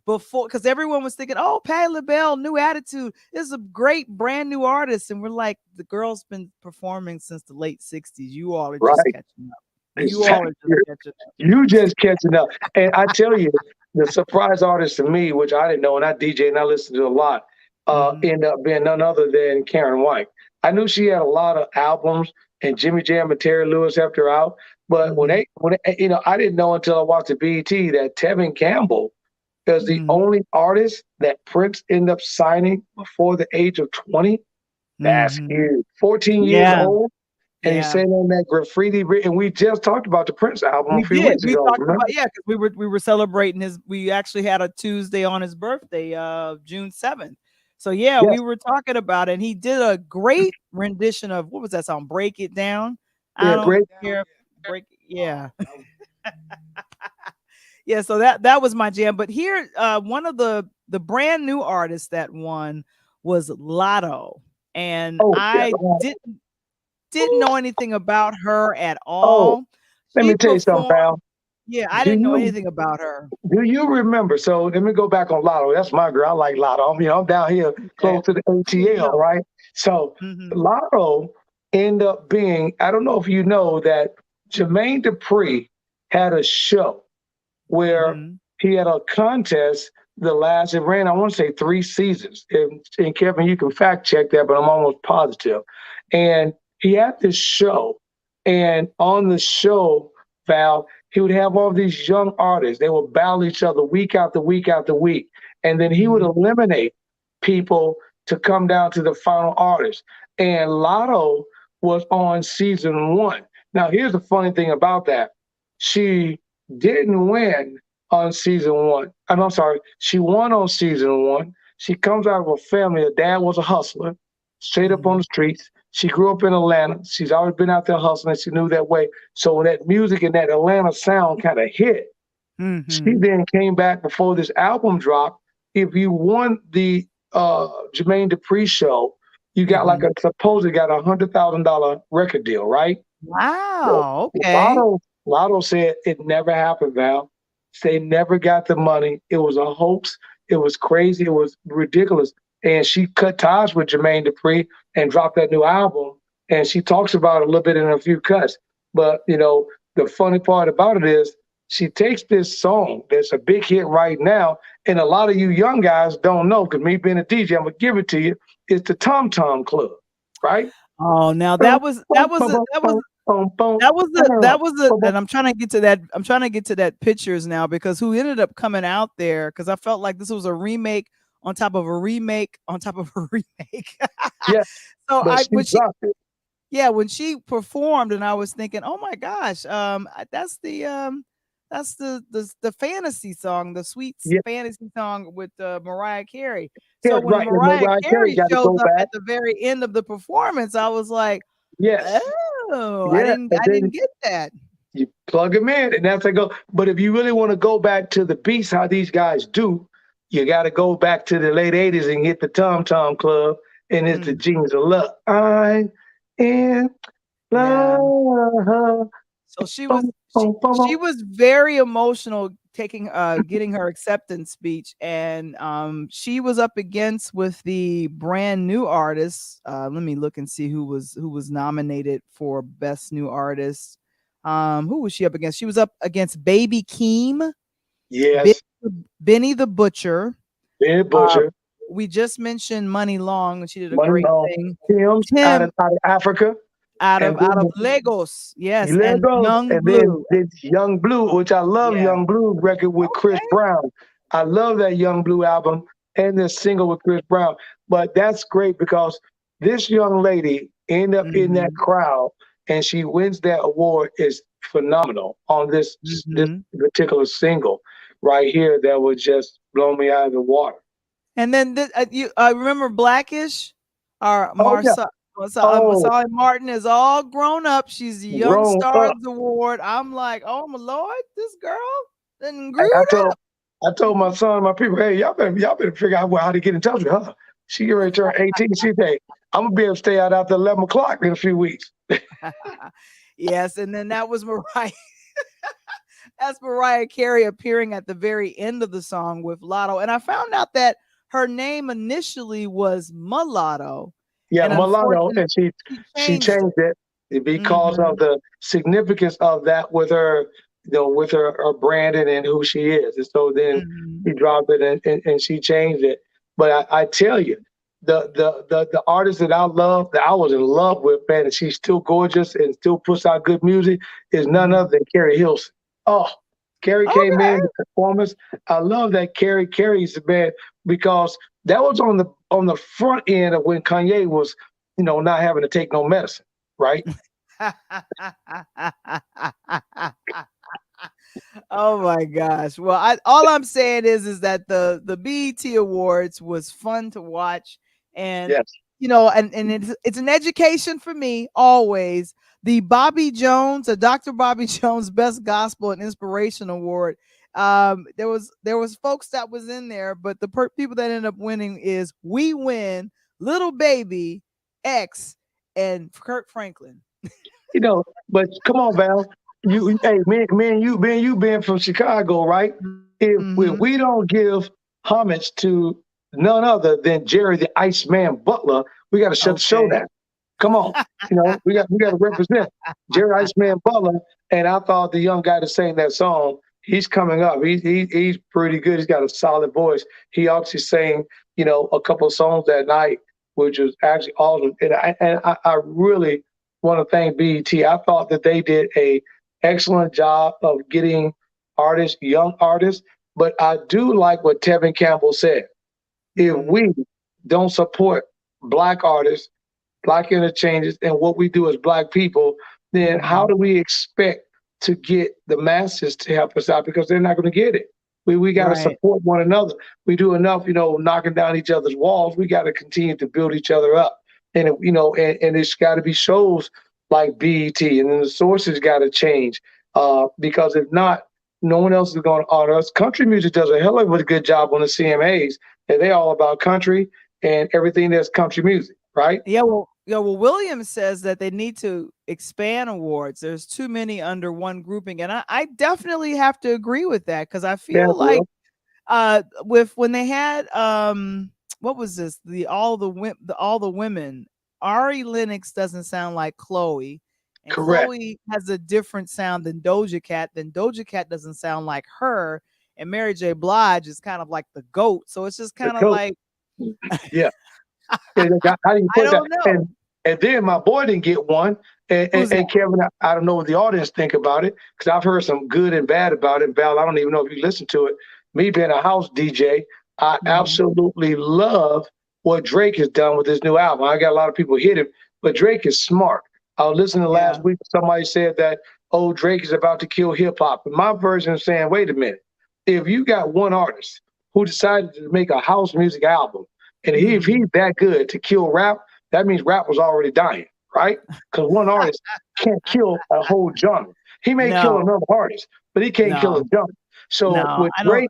[SPEAKER 1] before, because everyone was thinking, oh, Patti LaBelle, New Attitude, this is a great brand new artist. And we're like, the girl's been performing since the late 60s. You all are just
[SPEAKER 2] Right.
[SPEAKER 1] catching up. You all
[SPEAKER 2] Exactly.
[SPEAKER 1] are just catching up.
[SPEAKER 2] You just catching up. And I tell you, the surprise artist to me, which I didn't know, and I DJ and I listened to a lot,
[SPEAKER 1] Mhm.
[SPEAKER 2] ended up being none other than Karen White. I knew she had a lot of albums, and Jimmy Jam and Terry Lewis helped her out. But
[SPEAKER 1] Mhm.
[SPEAKER 2] I didn't know until I watched the BET that Tevin Campbell is the
[SPEAKER 1] Mhm.
[SPEAKER 2] only artist that Prince ended up signing before the age of 20. That's
[SPEAKER 1] Mhm.
[SPEAKER 2] huge. 14 years
[SPEAKER 1] Yeah.
[SPEAKER 2] old, and he's
[SPEAKER 1] Yeah.
[SPEAKER 2] saying on that graffiti, and we just talked about the Prince album a
[SPEAKER 1] We
[SPEAKER 2] few
[SPEAKER 1] did.
[SPEAKER 2] weeks
[SPEAKER 1] We
[SPEAKER 2] ago.
[SPEAKER 1] talked
[SPEAKER 2] Remember?
[SPEAKER 1] about, yeah, because we were celebrating his. We actually had a Tuesday on his birthday, June 7th. So yeah, we
[SPEAKER 2] Yes.
[SPEAKER 1] were talking about it. And he did a great rendition of, what was that song? Break It Down. I
[SPEAKER 2] Yeah,
[SPEAKER 1] don't
[SPEAKER 2] break.
[SPEAKER 1] care. Break. Yeah. Yeah. So that was my jam. But here, one of the brand new artists that won was Lotto, and
[SPEAKER 2] Oh, yeah.
[SPEAKER 1] I didn't know anything about her at
[SPEAKER 2] Oh,
[SPEAKER 1] all.
[SPEAKER 2] let
[SPEAKER 1] She
[SPEAKER 2] me tell you something,
[SPEAKER 1] performed.
[SPEAKER 2] pal.
[SPEAKER 1] Yeah, I
[SPEAKER 2] Do
[SPEAKER 1] didn't know
[SPEAKER 2] you
[SPEAKER 1] anything about her.
[SPEAKER 2] do you remember? So let me go back on Lotto. That's my girl. I like Lotto. I'm down here
[SPEAKER 1] Okay.
[SPEAKER 2] close to the
[SPEAKER 1] Yeah, you
[SPEAKER 2] ATL,
[SPEAKER 1] know.
[SPEAKER 2] right? So
[SPEAKER 1] Mhm.
[SPEAKER 2] Lotto ended up being, I don't know if you know that Jermaine Dupri had a show where
[SPEAKER 1] Mhm.
[SPEAKER 2] he had a contest it ran, I want to say 3 seasons. And Kevin, you can fact check that, but I'm almost positive. And he had this show, and on the show, Val, he would have all these young artists. They would battle each other week after week after week. And then he would
[SPEAKER 1] Mhm.
[SPEAKER 2] eliminate people to come down to the final artist. And Lotto was on season one. Now, here's the funny thing about that. She didn't win on season one. I'm sorry, she won on season one. She comes out of a family. Her dad was a hustler, straight up on the
[SPEAKER 1] Mhm.
[SPEAKER 2] streets. She grew up in Atlanta. She's always been out there hustling. She knew that way. So when that music and that Atlanta sound kind of hit, she
[SPEAKER 1] Mhm.
[SPEAKER 2] then came back before this album dropped. If you won the Jermaine Dupri show, you got like
[SPEAKER 1] Mhm.
[SPEAKER 2] supposedly got $100,000 record deal, right? Well,
[SPEAKER 1] Wow, okay.
[SPEAKER 2] Lotto said it never happened, Val. They never got the money. It was a hoax. It was crazy. It was ridiculous. And she cut ties with Jermaine Dupri and dropped that new album. And she talks about it a little bit in a few cuts. But, the funny part about it is she takes this song that's a big hit right now. And a lot of you young guys don't know, because me being a DJ, I'm going to give it to you. It's the Tom Tom Club, right?
[SPEAKER 1] Oh, now
[SPEAKER 2] Boom,
[SPEAKER 1] that was
[SPEAKER 2] boom,
[SPEAKER 1] that was
[SPEAKER 2] boom,
[SPEAKER 1] a,
[SPEAKER 2] boom,
[SPEAKER 1] that was
[SPEAKER 2] boom, boom, boom,
[SPEAKER 1] that was a,
[SPEAKER 2] boom, boom.
[SPEAKER 1] and I'm trying to get to that. I'm trying to get to that pictures now, because who ended up coming out there, because I felt like this was a remake on top of a remake on top of a remake.
[SPEAKER 2] Yeah,
[SPEAKER 1] So
[SPEAKER 2] but
[SPEAKER 1] I
[SPEAKER 2] she
[SPEAKER 1] when she
[SPEAKER 2] dropped it.
[SPEAKER 1] yeah, when she performed, and I was thinking, oh my gosh, that's the fantasy song, the sweet
[SPEAKER 2] Yeah,
[SPEAKER 1] fantasy song with Mariah Carey.
[SPEAKER 2] yeah,
[SPEAKER 1] So when
[SPEAKER 2] right. And
[SPEAKER 1] Mariah
[SPEAKER 2] Mariah Carey
[SPEAKER 1] Carey
[SPEAKER 2] got to
[SPEAKER 1] shows
[SPEAKER 2] go
[SPEAKER 1] up
[SPEAKER 2] back.
[SPEAKER 1] at the very end of the performance, I was like,
[SPEAKER 2] Yes.
[SPEAKER 1] oh,
[SPEAKER 2] Yeah. And
[SPEAKER 1] I
[SPEAKER 2] then
[SPEAKER 1] didn't get that.
[SPEAKER 2] you plug them in, and that's how I go. But if you really want to go back to the beats, how these guys do, you got to go back to the late 80s and hit the Tom Tom Club, and it's the
[SPEAKER 1] Mhm.
[SPEAKER 2] Genius of Love. I'm in
[SPEAKER 1] Yeah.
[SPEAKER 2] love.
[SPEAKER 1] So she was
[SPEAKER 2] Boom, boom, boom, boom.
[SPEAKER 1] very emotional getting her acceptance speech, and she was up against with the brand new artist. Let me look and see who was nominated for best new artist. Who was she up against? She was up against Baby Keem, Ben-
[SPEAKER 2] Yes,
[SPEAKER 1] Benny the Butcher.
[SPEAKER 2] Ben
[SPEAKER 1] uh,
[SPEAKER 2] Butcher,
[SPEAKER 1] we just mentioned Money Long, and she did a
[SPEAKER 2] Money
[SPEAKER 1] great
[SPEAKER 2] Long,
[SPEAKER 1] thing.
[SPEAKER 2] Tim's
[SPEAKER 1] Tim
[SPEAKER 2] out of Africa, and
[SPEAKER 1] out of
[SPEAKER 2] then
[SPEAKER 1] Lagos, yes, and
[SPEAKER 2] Legos,
[SPEAKER 1] Young
[SPEAKER 2] and then
[SPEAKER 1] Blue.
[SPEAKER 2] this Young Blue, which I love
[SPEAKER 1] Yeah.
[SPEAKER 2] Young Blue record with Chris
[SPEAKER 1] Okay.
[SPEAKER 2] Brown. I love that Young Blue album and this single with Chris Brown. But that's great because this young lady ended up in that
[SPEAKER 1] Hmm.
[SPEAKER 2] crowd and she wins that award is phenomenal on this
[SPEAKER 1] Hmm.
[SPEAKER 2] particular single right here that would just blow me out of the water.
[SPEAKER 1] And then you remember Blackish, or
[SPEAKER 2] Oh yeah. Oh,
[SPEAKER 1] Marsai Martin is all grown up. She's a Young
[SPEAKER 2] grown
[SPEAKER 1] Stars
[SPEAKER 2] up.
[SPEAKER 1] Award. I'm like, oh my lord, this girl then
[SPEAKER 2] I,
[SPEAKER 1] grew
[SPEAKER 2] I
[SPEAKER 1] up.
[SPEAKER 2] told I told my son, my people, hey, y'all better figure out how to get in touch with her. She get ready to turn 18. She say, I'm gonna be able to stay out after 11 o'clock in a few weeks.
[SPEAKER 1] Yes, and then that was Mariah. That's Mariah Carey appearing at the very end of the song with Lotto. And I found out that her name initially was Mulatto,
[SPEAKER 2] Yeah,
[SPEAKER 1] and
[SPEAKER 2] mulatto,
[SPEAKER 1] unfortunately
[SPEAKER 2] and she
[SPEAKER 1] she
[SPEAKER 2] she
[SPEAKER 1] changed
[SPEAKER 2] changed it
[SPEAKER 1] it.
[SPEAKER 2] because of the significance of that with her, with her branding and who she is. And so then
[SPEAKER 1] Hmm.
[SPEAKER 2] she dropped it and she changed it. But I tell you, the artist that I love, that I was in love with, man, and she's still gorgeous and still puts out good music, is none
[SPEAKER 1] Hmm.
[SPEAKER 2] other than Carrie Hilson. Oh, Carrie came
[SPEAKER 1] Okay.
[SPEAKER 2] in, the performance. I love that Carrie's the man because that was on the front end of when Kanye was, not having to take no medicine, right?
[SPEAKER 1] Oh my gosh. Well, all I'm saying is that the BET Awards was fun to watch, and
[SPEAKER 2] Yes.
[SPEAKER 1] and it's an education for me always. The Bobby Jones, Dr. Bobby Jones Best Gospel and Inspiration Award. There was folks that was in there, but the people that ended up winning is We Win, Little Baby, X, and Kirk Franklin.
[SPEAKER 2] But come on, Val. Hey, man, you been from Chicago, right? If
[SPEAKER 1] Mm-hmm.
[SPEAKER 2] we don't give homage to none other than Jerry the Iceman Butler, we got to shut the show
[SPEAKER 1] Okay.
[SPEAKER 2] down. Come on, we got to represent Jerry Iceman Butler. And I thought the young guy that sang that song, he's coming up. He's pretty good. He's got a solid voice. He actually sang, a couple of songs that night, which was actually awesome. And I really want to thank BET. I thought that they did a excellent job of getting artists, young artists. But I do like what Tevin Campbell said. If
[SPEAKER 1] Mm-hmm.
[SPEAKER 2] we don't support Black artists, Black interchanges, and what we do as Black people, then how
[SPEAKER 1] Mm-hmm.
[SPEAKER 2] do we expect to get the masses to help us out? Because they're not going to get it. We got to
[SPEAKER 1] Right.
[SPEAKER 2] support one another. We do enough, knocking down each other's walls. We got to continue to build each other up. And it's got to be shows like BET, and then the sources got to change. Because if not, no one else is going to honor us. Country music does a hell of a good job on the CMAs, and they're all about country and everything that's country music, right?
[SPEAKER 1] Yeah, well, Williams says that they need to expand awards. There's too many under one grouping, and I definitely have to agree with that, because I
[SPEAKER 2] Yeah,
[SPEAKER 1] feel like
[SPEAKER 2] well,
[SPEAKER 1] with when they had what was this, all the women, Ari Lennox doesn't sound like Chloe, and
[SPEAKER 2] correct.
[SPEAKER 1] Chloe has a different sound than Doja Cat. Then Doja Cat doesn't sound like her, and Mary J. Blige is kind of like the goat. So it's just
[SPEAKER 2] The
[SPEAKER 1] kind of
[SPEAKER 2] coach.
[SPEAKER 1] like
[SPEAKER 2] Yeah. How do you
[SPEAKER 1] I
[SPEAKER 2] put that?
[SPEAKER 1] don't know
[SPEAKER 2] And then my boy didn't get one. And, and,
[SPEAKER 1] who's that.
[SPEAKER 2] and Kevin, I don't know what the audience think about it because I've heard some good and bad about it. Val, I don't even know if you listen to it. Me being a house DJ, I
[SPEAKER 1] Mhm.
[SPEAKER 2] absolutely love what Drake has done with his new album. I got a lot of people hit him, but Drake is smart. I was listening
[SPEAKER 1] Yeah.
[SPEAKER 2] last week. Somebody said that, oh, Drake is about to kill hip hop. And my version is saying, wait a minute. If you got one artist who decided to make a house music album, and if
[SPEAKER 1] Mhm.
[SPEAKER 2] he's that good to kill rap, that means rap was already dying, right? Because one artist can't kill a whole genre. He may kill
[SPEAKER 1] No,
[SPEAKER 2] another artist, but he can't kill a
[SPEAKER 1] no,
[SPEAKER 2] genre. So
[SPEAKER 1] no.
[SPEAKER 2] with
[SPEAKER 1] I don't.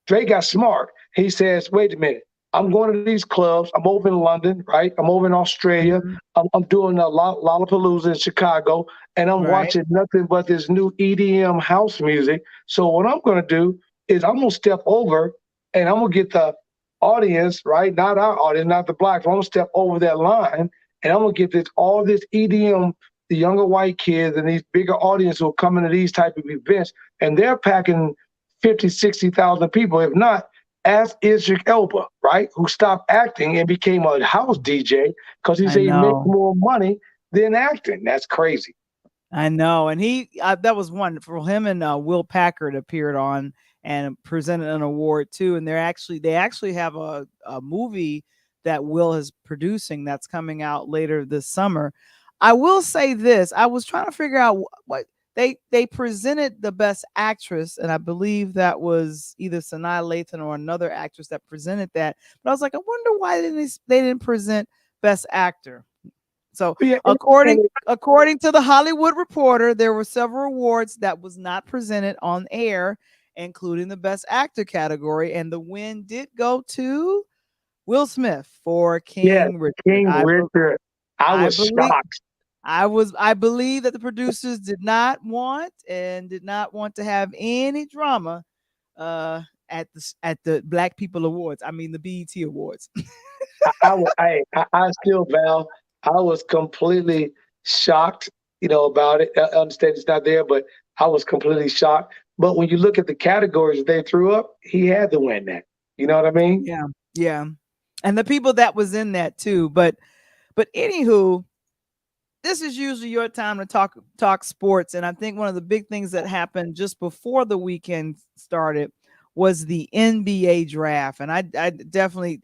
[SPEAKER 2] Drake got smart. He says, wait a minute. I'm going to these clubs. I'm over in London, right? I'm over in Australia.
[SPEAKER 1] Mhm.
[SPEAKER 2] I'm doing a Lollapalooza in Chicago, and I'm
[SPEAKER 1] Right.
[SPEAKER 2] watching nothing but this new EDM house music. So what I'm going to do is I'm going to step over and I'm going to get the audience, right? Not our audience, not the blacks. I'm going to step over that line and I'm going to get all this EDM, the younger white kids and these bigger audience who are coming to these type of events, and they're packing 50, 60,000 people. If not, as Idris Elba, right, who stopped acting and became a house DJ because he
[SPEAKER 1] I
[SPEAKER 2] said he makes
[SPEAKER 1] know.
[SPEAKER 2] more money than acting. That's crazy.
[SPEAKER 1] I know, and that was wonderful. Him and Will Packard appeared on and presented an award too. And they actually have a movie that Will is producing that's coming out later this summer. I will say this: I was trying to figure out what they presented the best actress, and I believe that was either Sanaa Lathan or another actress that presented that. But I was like, I wonder why they didn't present best actor. So
[SPEAKER 2] Yeah,
[SPEAKER 1] according to the Hollywood Reporter, there were several awards that was not presented on air, including the Best Actor category, and the win did go to Will Smith for
[SPEAKER 2] yeah,
[SPEAKER 1] King Richard.
[SPEAKER 2] King Richard. I
[SPEAKER 1] I
[SPEAKER 2] was
[SPEAKER 1] believe
[SPEAKER 2] shocked.
[SPEAKER 1] I believe that the producers did not want to have any drama at the Black People Awards. I mean the BET Awards.
[SPEAKER 2] I still, Val, I was completely shocked, about it. I understand it's not there, but I was completely shocked. But when you look at the categories they threw up, he had to win that. You know what I mean?
[SPEAKER 1] Yeah, yeah, and the people that was in that too. But anywho, this is usually your time to talk sports, and I think one of the big things that happened just before the weekend started was the NBA draft, and I definitely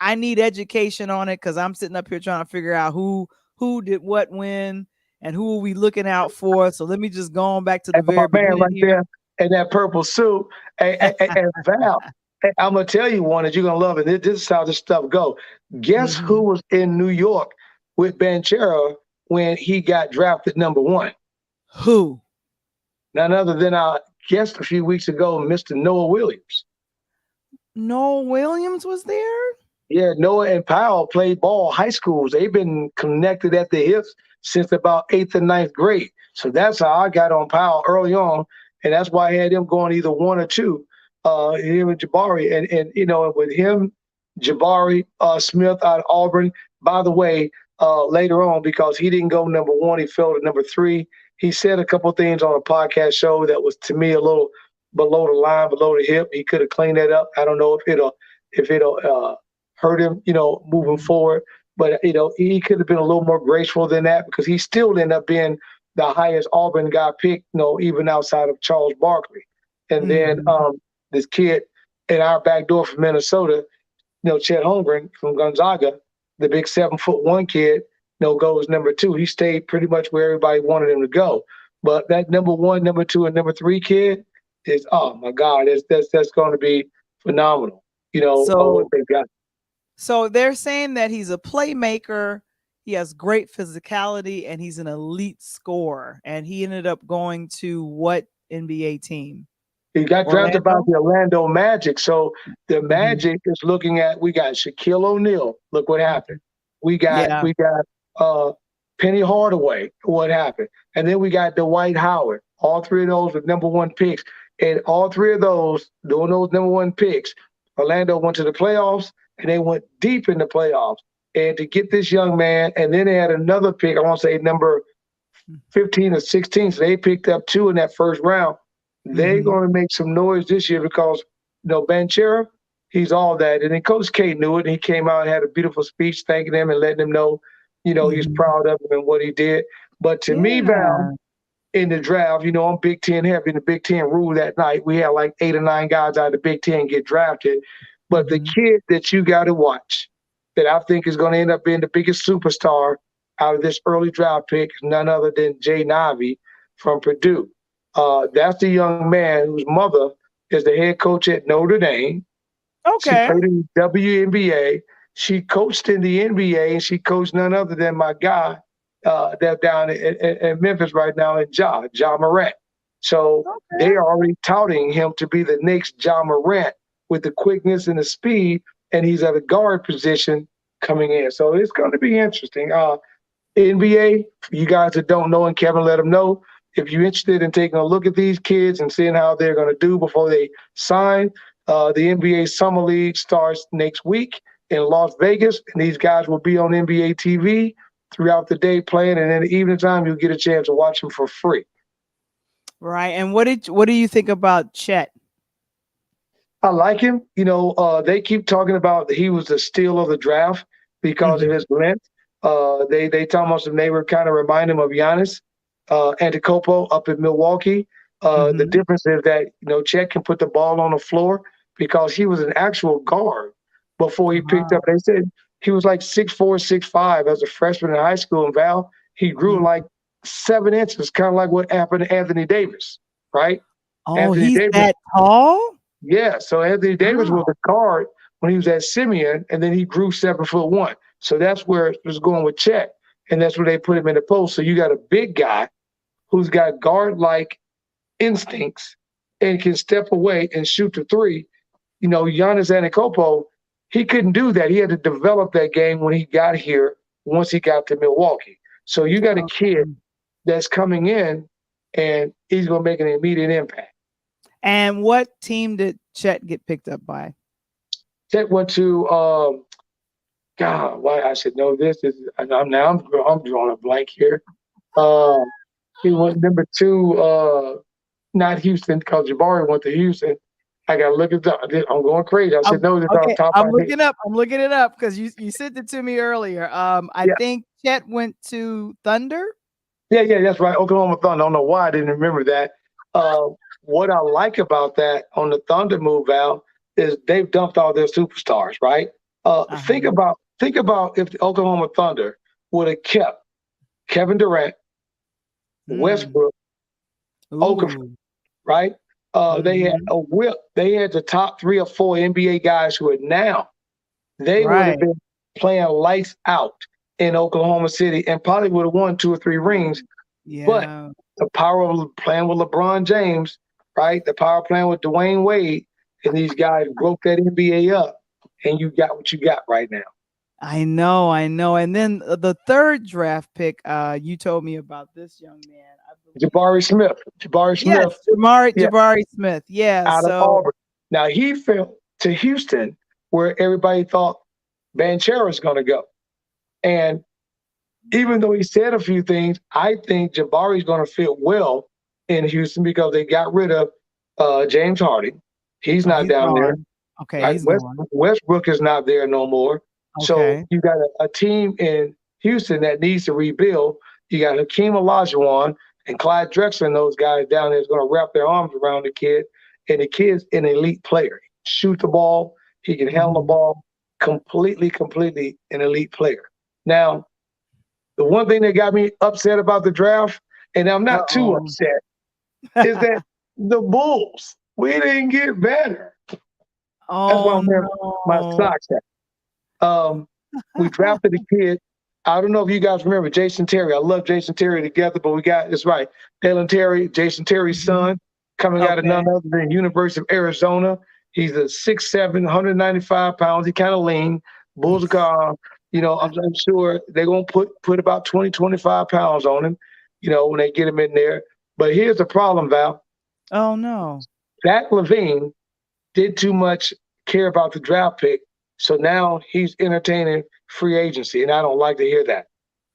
[SPEAKER 1] I need education on it because I'm sitting up here trying to figure out who did what when and who are we looking out for. So let me just go on back to the
[SPEAKER 2] And my
[SPEAKER 1] very
[SPEAKER 2] man
[SPEAKER 1] beginning
[SPEAKER 2] right
[SPEAKER 1] here.
[SPEAKER 2] there in that purple suit, and Val, I'm gonna tell you one that you're gonna love it. This is how this stuff go. Guess who
[SPEAKER 1] Mhm.
[SPEAKER 2] was in New York with Banchero when he got drafted number one?
[SPEAKER 1] Who?
[SPEAKER 2] None other than our guest a few weeks ago, Mr. Noah Williams.
[SPEAKER 1] Noel Williams was there?
[SPEAKER 2] Yeah, Noah and Powell played ball high schools. They've been connected at the hips since about eighth and ninth grade. So that's how I got on Powell early on, and that's why I had him going either one or two. Him and Jabari, and with him, Jabari Smith out of Auburn. By the way, later on, because he didn't go number one, he fell to number three. He said a couple of things on a podcast show that was to me a little below the line, below the hip. He could have cleaned that up. I don't know if it'll hurt him, moving
[SPEAKER 1] Mhm.
[SPEAKER 2] forward. But he could have been a little more graceful than that because he still ended up being the highest Auburn guy picked, even outside of Charles Barkley. And then
[SPEAKER 1] Mhm.
[SPEAKER 2] this kid in our back door from Minnesota, Chet Holmgren from Gonzaga, the big 7'1" kid, goes number two. He stayed pretty much where everybody wanted him to go. But that number one, number two, and number three kid is, oh my God, that's going to be phenomenal. What
[SPEAKER 1] So
[SPEAKER 2] they got.
[SPEAKER 1] so they're saying that he's a playmaker, he has great physicality, and he's an elite scorer. And he ended up going to what NBA team?
[SPEAKER 2] He got drafted by
[SPEAKER 1] Orlando?
[SPEAKER 2] the Orlando Magic. So the
[SPEAKER 1] Mhm.
[SPEAKER 2] Magic is looking at, we got Shaquille O'Neal. Look what happened.
[SPEAKER 1] Mhm.
[SPEAKER 2] We got
[SPEAKER 1] Yeah.
[SPEAKER 2] we got Penny Hardaway. What happened? And then we got Dwight Howard. All three of those were number one picks. And all three of those, doing those number one picks, Orlando went to the playoffs and they went deep in the playoffs. And to get this young man, and then they had another pick, I want to say number 15 or 16. So they picked up two in that first round. They're
[SPEAKER 1] Mhm.
[SPEAKER 2] going to make some noise this year because, Banchero, he's all that. And then Coach K knew it. And he came out and had a beautiful speech thanking him and letting him know, he's
[SPEAKER 1] Mhm.
[SPEAKER 2] proud of him and what he did. But to me, Val,
[SPEAKER 1] Yeah.
[SPEAKER 2] in the draft, I'm Big Ten heavy. In the Big Ten rule that night, we had like 8 or 9 guys out of the Big Ten get drafted. But the
[SPEAKER 1] Mhm.
[SPEAKER 2] kid that you got to watch that I think is going to end up being the biggest superstar out of this early draft pick is none other than Jay Navi from Purdue. That's the young man whose mother is the head coach at Notre Dame. She
[SPEAKER 1] Okay.
[SPEAKER 2] played in the WNBA. She coached in the NBA, and she coached none other than my guy that's down in Memphis right now in Ja Morant. So they
[SPEAKER 1] Okay.
[SPEAKER 2] are already touting him to be the next Ja Morant with the quickness and the speed. and he's at a guard position coming in. So it's going to be interesting. NBA, for you guys that don't know, and Kevin let them know, if you're interested in taking a look at these kids and seeing how they're going to do before they sign, the NBA Summer League starts next week in Las Vegas, and these guys will be on NBA TV throughout the day playing, and in the evening time, you'll get a chance to watch them for free.
[SPEAKER 1] Right. And what do you think about Chet?
[SPEAKER 2] I like him. They keep talking about he was the steal of the draft because of his length. They talk about some. They were kind of remind him of Giannis Antetokounmpo up in Milwaukee. The difference is that Chet can put the ball on the floor because he was an actual guard before he picked up. They said he was like 6'4", 6'5" as a freshman in high school. And Val, he grew like 7 inches, kind of like what happened to Anthony Davis, right?
[SPEAKER 1] Oh,
[SPEAKER 2] Anthony
[SPEAKER 1] he's
[SPEAKER 2] Davis,
[SPEAKER 1] that tall?
[SPEAKER 2] yeah. So Anthony Davis was a guard when he was at Simeon, and then he grew 7'1". So that's where it was going with Chet, and that's where they put him in the post. So you got a big guy who's got guard-like instincts and can step away and shoot the three. Giannis Antetokounmpo, he couldn't do that. He had to develop that game when he got here once he got to Milwaukee. So you got a kid that's coming in, and he's going to make an immediate impact.
[SPEAKER 1] And what team did Chet get picked up by?
[SPEAKER 2] Chet went to God. Why I should know this is I'm drawing a blank here. He went number 2, not Houston, because Jabari went to Houston. I gotta look it up. I'm going crazy. I should know this off the top of my head.
[SPEAKER 1] I'm looking it up because you sent it to me earlier. I think Chet went to Thunder.
[SPEAKER 2] Yeah, that's right. Oklahoma Thunder. I don't know why I didn't remember that. What I like about that on the Thunder move, Val, is they've dumped all their superstars, right? Think about if the Oklahoma Thunder would have kept Kevin Durant, Westbrook, Okafor, right? They had a whip. They had the top 3 or 4 NBA guys who are now. They would have been playing lights out in Oklahoma City and probably would have won 2 or 3 rings. Yeah. But the power of playing with LeBron James, right? The power of playing with Dwayne Wade, and these guys broke that NBA up, and you got what you got right now.
[SPEAKER 1] I know. And then the 3rd draft pick, you told me about this young man.
[SPEAKER 2] Jabari Smith.
[SPEAKER 1] Yes, Jabari Smith. Yeah.
[SPEAKER 2] Out of Auburn. Now, he fell to Houston, where everybody thought Banchero was going to go. And even though he said a few things, I think Jabari's going to fit well in Houston because they got rid of James Harden. He's not down there.
[SPEAKER 1] Okay.
[SPEAKER 2] Right? Westbrook is not there no more. Okay. So you got a team in Houston that needs to rebuild. You got Hakeem Olajuwon and Clyde Drexler and those guys down there is going to wrap their arms around the kid. And the kid's an elite player. Shoot the ball. He can handle the ball. Completely an elite player. Now, the one thing that got me upset about the draft, and I'm not too upset, is that the Bulls, we didn't get better. That's why I'm wearing my socks at. We drafted a kid. I don't know if you guys remember Jason Terry. I love Jason Terry together, but we got, it's right, Dalen Terry, Jason Terry's son, coming out of none other than University of Arizona. He's a 6'7", 195 pounds. He kind of lean. Bulls are, I'm sure they're going to put about 20, 25 pounds on him, when they get him in there. But here's the problem, Val.
[SPEAKER 1] Oh, no.
[SPEAKER 2] Zach LaVine did too much care about the draft pick, so now he's entertaining free agency, and I don't like to hear that.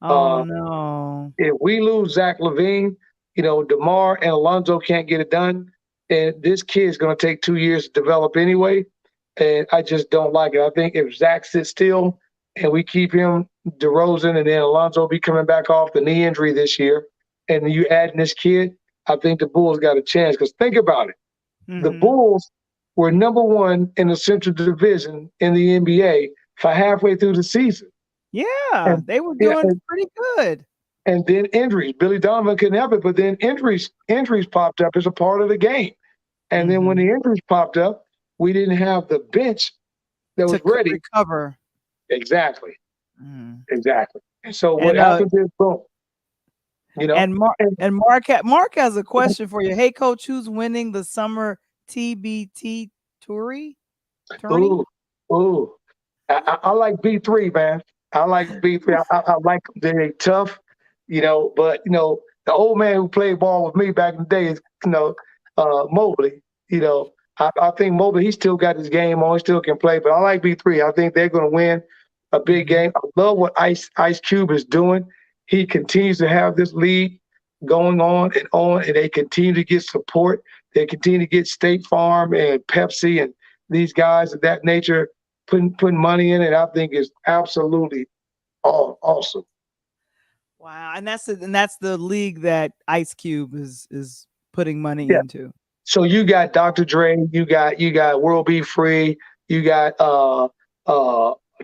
[SPEAKER 1] Oh, no.
[SPEAKER 2] If we lose Zach LaVine, DeMar and Alonzo can't get it done, and this kid's going to take 2 years to develop anyway, and I just don't like it. I think if Zach sits still and we keep him, DeRozan, and then Alonzo be coming back off the knee injury this year, and you add in this kid, I think the Bulls got a chance. Because think about it. The Bulls were number 1 in the Central Division in the NBA for halfway through the season.
[SPEAKER 1] Yeah, they were doing pretty good.
[SPEAKER 2] And then injuries. Billy Donovan couldn't help it, but then injuries popped up as a part of the game. And then when the injuries popped up, we didn't have the bench that was ready.
[SPEAKER 1] Recover.
[SPEAKER 2] Exactly. Exactly. And so what happens is, boom.
[SPEAKER 1] And Mark has a question for you. Hey, Coach, who's winning the summer TBT tourney?
[SPEAKER 2] Ooh. I like B3, man. I like B3. I like them. They're tough, but the old man who played ball with me back in the day is, Mobley. I think Mobley, he still got his game on, he still can play, but I like B3. I think they're going to win a big
[SPEAKER 1] Mhm.
[SPEAKER 2] game. I love what Ice Cube is doing. He continues to have this league going on, and they continue to get support. They continue to get State Farm and Pepsi and these guys of that nature putting money in it. I think is absolutely awesome.
[SPEAKER 1] Wow, and that's the league that Ice Cube is putting money
[SPEAKER 2] Yeah.
[SPEAKER 1] into.
[SPEAKER 2] So you got Dr. Dre, you got World Be Free, you got uh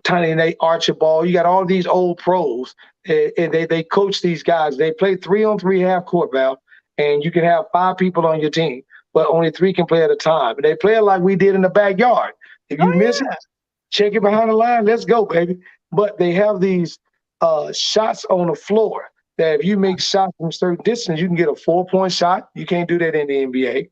[SPEAKER 2] Tiny Nate Archibald, you got all these old pros, and they coach these guys. They play 3-on-3 half court, Val, and you can have 5 people on your team, but only 3 can play at a time. And they play it like we did in the backyard. If you
[SPEAKER 1] Oh
[SPEAKER 2] miss it, check it behind the line. Let's go, baby. But they have these shots on the floor that if you make shots from a certain distance, you can get a 4-point shot. You can't do that in the NBA.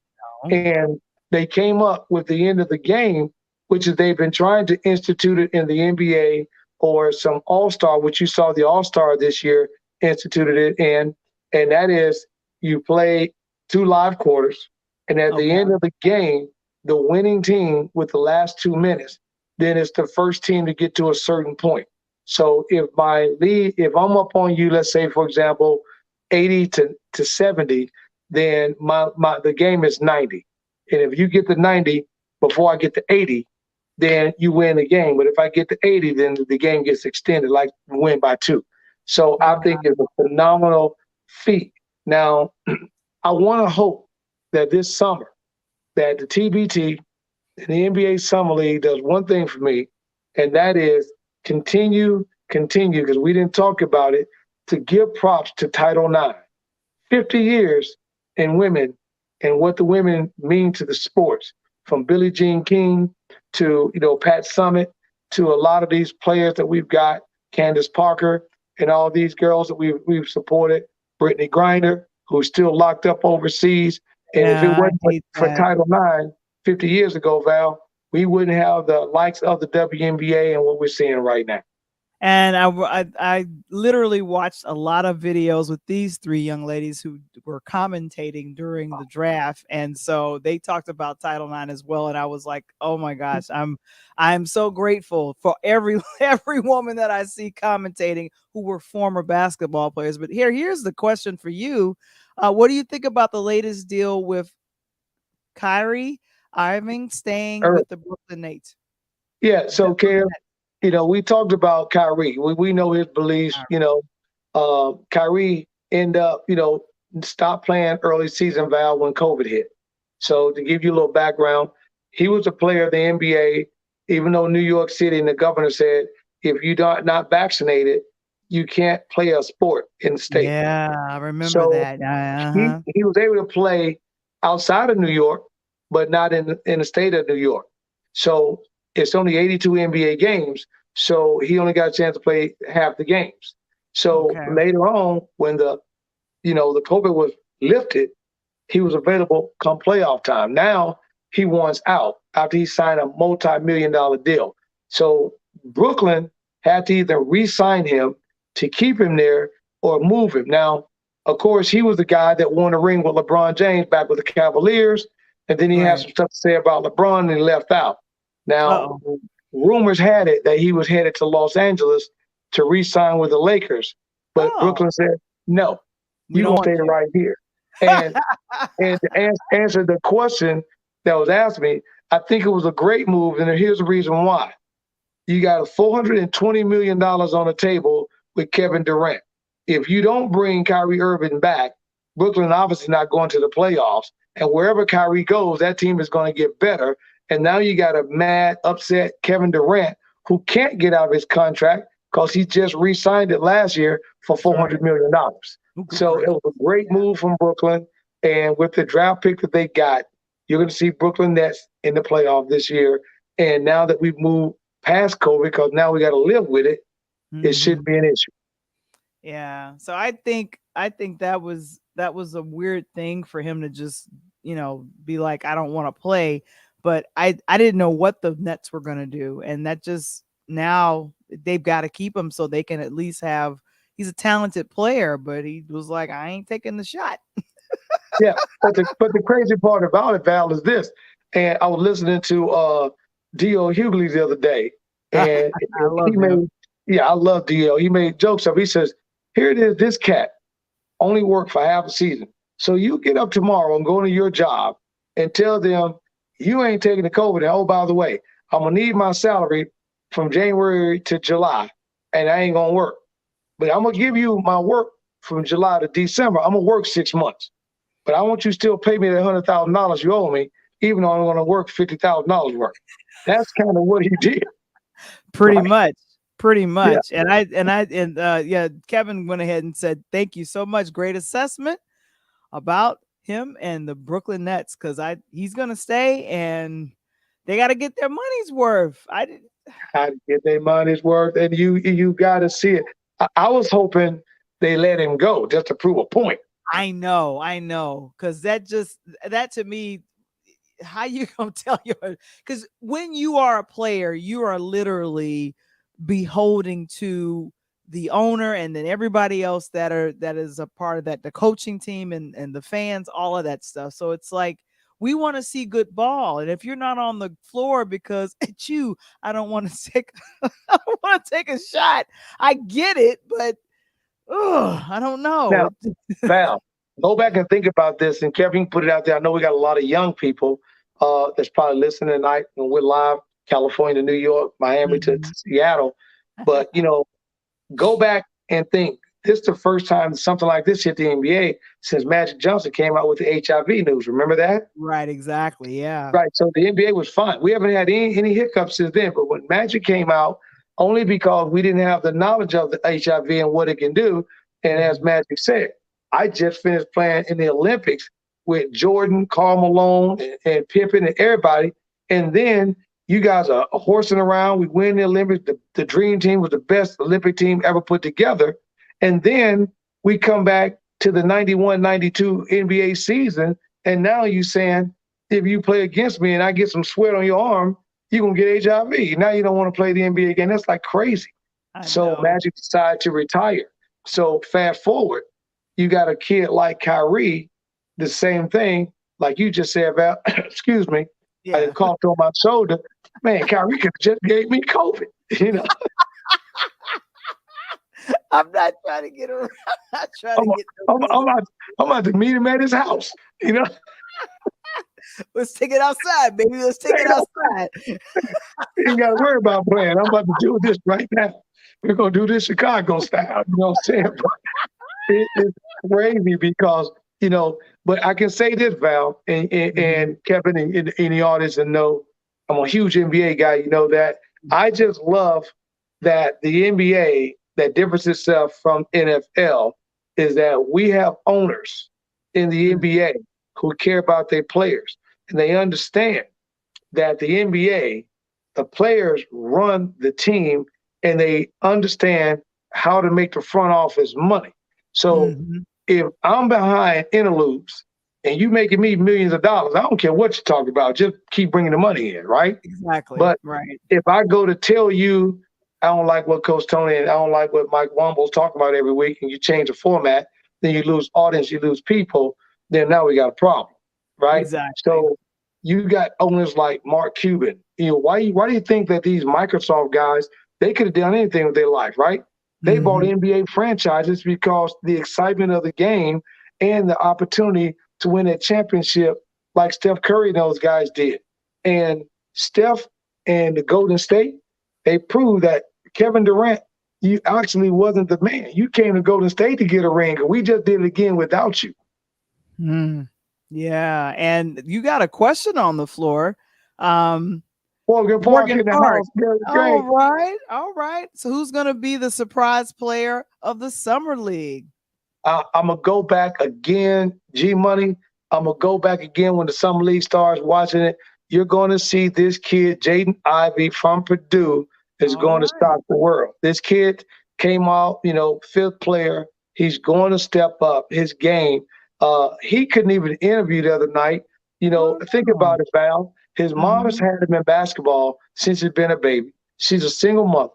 [SPEAKER 1] yeah.
[SPEAKER 2] And they came up with the end of the game, which is they've been trying to institute it in the NBA or some All-Star, which you saw the All-Star this year instituted it in. And that is you play 2 live quarters. And at the
[SPEAKER 1] Okay.
[SPEAKER 2] end of the game, the winning team with the last 2 minutes, then it's the first team to get to a certain point. So if I'm up on you, let's say, for example, 80 to 70, then the game is 90. And if you get the 90 before I get to 80, then you win the game. But if I get to 80, then the game gets extended, like win by 2. So I think it's a phenomenal feat. Now, I want to hope that this summer that the TBT and the NBA Summer League does one thing for me, and that is continue, because we didn't talk about it, to give props to Title IX. 50 years in women and what the women mean to the sports, from Billie Jean King to Pat Summitt to a lot of these players that we've got, Candace Parker and all these girls that we've supported, Brittany Griner, who's still locked up overseas. And if it
[SPEAKER 1] Yeah, I
[SPEAKER 2] wasn't
[SPEAKER 1] hate
[SPEAKER 2] for
[SPEAKER 1] that.
[SPEAKER 2] Title IX 50 years ago, Val, we wouldn't have the likes of the WNBA and what we're seeing right now.
[SPEAKER 1] And I literally watched a lot of videos with these 3 young ladies who were commentating during the draft, and so they talked about Title IX as well. And I was like, oh my gosh, I'm so grateful for every every woman that I see commentating who were former basketball players. But here's the question for you: what do you think about the latest deal with Kyrie Irving staying
[SPEAKER 2] Er,
[SPEAKER 1] with the Brooklyn Nets?
[SPEAKER 2] Yeah, so Kev, we talked about Kyrie. We know his beliefs. Kyrie end up, stopped playing early season, Val, when COVID hit. So to give you a little background, he was a player of the NBA, even though New York City and the governor said, if you're not vaccinated, you can't play a sport in the state.
[SPEAKER 1] Yeah, I remember
[SPEAKER 2] So
[SPEAKER 1] that.
[SPEAKER 2] he was able to play outside of New York, but not in the state of New York. So it's only 82 NBA games. So he only got a chance to play half the games. So
[SPEAKER 1] Okay.
[SPEAKER 2] later on, when the COVID was lifted, he was available come playoff time. Now he wants out after he signed a multi-million-dollar deal. So Brooklyn had to either re-sign him to keep him there or move him. Now, of course, he was the guy that won a ring with LeBron James back with the Cavaliers, and then he had
[SPEAKER 1] Right.
[SPEAKER 2] some stuff to say about LeBron and he left out. Now,
[SPEAKER 1] Uh-oh.
[SPEAKER 2] rumors had it that he was headed to Los Angeles to re-sign with the Lakers, but
[SPEAKER 1] Oh,
[SPEAKER 2] Brooklyn said, "No,
[SPEAKER 1] we
[SPEAKER 2] you're
[SPEAKER 1] don't
[SPEAKER 2] gonna
[SPEAKER 1] want
[SPEAKER 2] stay
[SPEAKER 1] you.
[SPEAKER 2] right here." And to answer the question that was asked me, I think it was a great move, and here's the reason why. You got a $420 million on the table with Kevin Durant. If you don't bring Kyrie Irving back, Brooklyn obviously not going to the playoffs. And wherever Kyrie goes, that team is going to get better. And now you got a mad, upset Kevin Durant who can't get out of his contract because he just re-signed it last year for
[SPEAKER 1] Right.
[SPEAKER 2] $400 million.
[SPEAKER 1] Oh, good
[SPEAKER 2] So it
[SPEAKER 1] grief.
[SPEAKER 2] was a great move from Brooklyn. And with the draft pick that they got, you're going to see Brooklyn Nets in the playoff this year. And now that we've moved past COVID, because now we got to live with it, it shouldn't
[SPEAKER 1] Mhm.
[SPEAKER 2] be an issue.
[SPEAKER 1] Yeah. So I think that was a weird thing for him to just, be like, I don't want to play. But I didn't know what the Nets were gonna do. And that just now they've got to keep him so they can at least have. He's a talented player, but he was like, I ain't taking the shot.
[SPEAKER 2] Yeah, but the crazy part about it, Val, is this. And I was listening to D.O. Hughley the other day, and
[SPEAKER 1] I
[SPEAKER 2] he
[SPEAKER 1] love him.
[SPEAKER 2] made I love D.O. He made jokes of. He says, "Here it is. This cat only worked for half a season. So you get up tomorrow and go to your job and tell them you ain't taking the COVID. And oh, by the way, I'm gonna need my salary from January to July, and I ain't gonna work. But I'm gonna give you my work from July to December. I'm gonna work 6 months." But I want you to still pay me that $100,000 you owe me, even though I'm going to work $50,000 worth. That's kind of what he did,
[SPEAKER 1] Pretty
[SPEAKER 2] right?
[SPEAKER 1] much. Pretty
[SPEAKER 2] Yeah,
[SPEAKER 1] much. Yeah, Kevin went ahead and said, thank you so much. Great assessment about him and the Brooklyn Nets, because he's gonna stay and they gotta get their money's worth. I did
[SPEAKER 2] how to get their money's worth, and you got to see it. I was hoping they let him go just to prove a point.
[SPEAKER 1] I know. Cause that to me, how you gonna tell your because when you are a player, you are literally beholding to the owner and then everybody else that is a part of that, the coaching team and the fans, all of that stuff. So it's like we want to see good ball. And if you're not on the floor because it's you, I don't want to take I don't want to take a shot. I get it, but I don't know.
[SPEAKER 2] Now, Val, go back and think about this, and Kevin, put it out there. I know we got a lot of young people that's probably listening tonight, and we're live, California to New York, Miami to
[SPEAKER 1] Mhm.
[SPEAKER 2] Seattle. But go back and think. This is the first time something like this hit the NBA since Magic Johnson came out with the HIV news. Remember that?
[SPEAKER 1] Right, exactly. Yeah.
[SPEAKER 2] Right. So the NBA was fine. We haven't had any hiccups since then. But when Magic came out, only because we didn't have the knowledge of the HIV and what it can do. And as
[SPEAKER 1] Mhm.
[SPEAKER 2] Magic said, I just finished playing in the Olympics with Jordan, Karl Malone, and Pippen and everybody. And then you guys are horsing around. We win the Olympics. The Dream Team was the best Olympic team ever put together. And then we come back to the 91-92 NBA season. And now you're saying, if you play against me and I get some sweat on your arm, you're going to get HIV. Now you don't want to play the NBA again. That's like crazy.
[SPEAKER 1] I
[SPEAKER 2] So
[SPEAKER 1] know.
[SPEAKER 2] Magic decided to retire. So fast forward, you got a kid like Kyrie, the same thing, like you just said about, excuse me, I
[SPEAKER 1] Yeah.
[SPEAKER 2] coughed on my shoulder. Man, Kyrie could have just gave me COVID. You know,
[SPEAKER 1] I'm not trying to get around. I'm not trying to
[SPEAKER 2] I'm,
[SPEAKER 1] get no
[SPEAKER 2] I'm, I'm,
[SPEAKER 1] COVID.
[SPEAKER 2] about, I'm about to meet him at his house. You know,
[SPEAKER 1] Let's take it outside, baby. Let's take it outside.
[SPEAKER 2] you ain't got to worry about playing. I'm about to do this right now. We're going to do this Chicago style. You know what I'm saying? It's crazy because but I can say this, Val,
[SPEAKER 1] Mhm.
[SPEAKER 2] and Kevin, in the audience, and know I'm a huge NBA guy. You know that I just love that the NBA that differs itself from NFL is that we have owners in the
[SPEAKER 1] Mm,
[SPEAKER 2] NBA who care about their players, and they understand that the NBA, the players run the team, and they understand how to make the front office money. So
[SPEAKER 1] mhm.
[SPEAKER 2] if I'm behind Interludes and you making me millions of dollars, I don't care what you talk about. Just keep bringing the money in, right?
[SPEAKER 1] Exactly.
[SPEAKER 2] But
[SPEAKER 1] Right.
[SPEAKER 2] if I go to tell you I don't like what Coach Tony and I don't like what Mike Wamble's talking about every week, and you change the format, then you lose audience, you lose people, then now we got a problem, right?
[SPEAKER 1] Exactly.
[SPEAKER 2] So you got owners like Mark Cuban. Why do you think that these Microsoft guys, they could have done anything with their life, right? They bought
[SPEAKER 1] Mhm.
[SPEAKER 2] NBA franchises because the excitement of the game and the opportunity to win a championship like Steph Curry and those guys did. And Steph and the Golden State, they proved that Kevin Durant, you actually wasn't the man. You came to Golden State to get a ring, and we just did it again without you.
[SPEAKER 1] Mm. Yeah, and you got a question on the floor. Um,
[SPEAKER 2] Morgan Park
[SPEAKER 1] Morgan
[SPEAKER 2] in the
[SPEAKER 1] Park.
[SPEAKER 2] house. Gary
[SPEAKER 1] All
[SPEAKER 2] Gray.
[SPEAKER 1] right. All right. So who's going to be the surprise player of the summer league?
[SPEAKER 2] I'm gonna go back again, G Money. I'm gonna go back again when the summer league starts. Watching it, you're going to see this kid, Jaden Ivey from Purdue, is
[SPEAKER 1] All
[SPEAKER 2] going to
[SPEAKER 1] right.
[SPEAKER 2] stop the world. This kid came out, fifth player. He's going to step up his game. He couldn't even interview the other night.
[SPEAKER 1] Oh
[SPEAKER 2] Think
[SPEAKER 1] no.
[SPEAKER 2] about it, Val. His mom has
[SPEAKER 1] Mhm.
[SPEAKER 2] had him in basketball since he's been a baby. She's a single mother.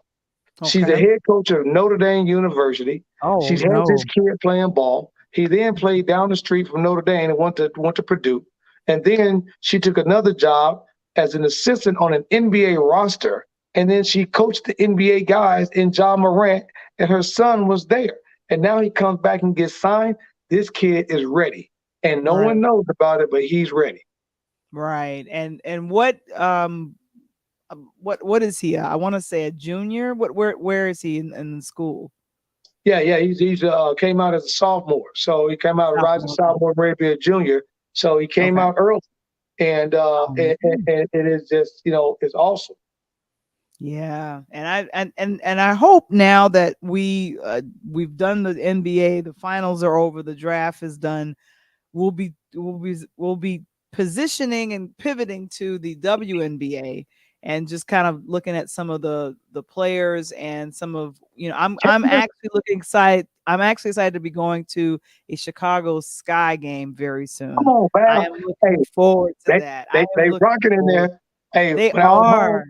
[SPEAKER 2] She's the
[SPEAKER 1] Okay.
[SPEAKER 2] head coach of Notre Dame University.
[SPEAKER 1] Oh
[SPEAKER 2] She has this
[SPEAKER 1] no.
[SPEAKER 2] kid playing ball. He then played down the street from Notre Dame and went to Purdue. And then she took another job as an assistant on an NBA roster. And then she coached the NBA guys in John Morant, and her son was there. And now he comes back and gets signed. This kid is ready. And no one
[SPEAKER 1] Right.
[SPEAKER 2] knows about it, but he's ready.
[SPEAKER 1] Right. And what is he? I want to say a junior. Where is he in the school?
[SPEAKER 2] Yeah. He's came out as a sophomore. So he came out a rising
[SPEAKER 1] Sophomore. Okay.
[SPEAKER 2] sophomore, ready to be a junior. So he came
[SPEAKER 1] Okay.
[SPEAKER 2] out early. And
[SPEAKER 1] Um,
[SPEAKER 2] and it is just, it's awesome.
[SPEAKER 1] Yeah, and I hope now that we've done the NBA, the finals are over, the draft is done. We'll be positioning and pivoting to the WNBA and just kind of looking at some of the players and some of I'm actually looking excited. I'm actually excited to be going to a Chicago Sky game very
[SPEAKER 2] Come
[SPEAKER 1] soon.
[SPEAKER 2] on,
[SPEAKER 1] I
[SPEAKER 2] man.
[SPEAKER 1] am
[SPEAKER 2] Hey,
[SPEAKER 1] looking forward to
[SPEAKER 2] they
[SPEAKER 1] that. I
[SPEAKER 2] they
[SPEAKER 1] am
[SPEAKER 2] they
[SPEAKER 1] looking
[SPEAKER 2] rocking in
[SPEAKER 1] forward.
[SPEAKER 2] there. Hey,
[SPEAKER 1] They
[SPEAKER 2] when I was home,
[SPEAKER 1] are.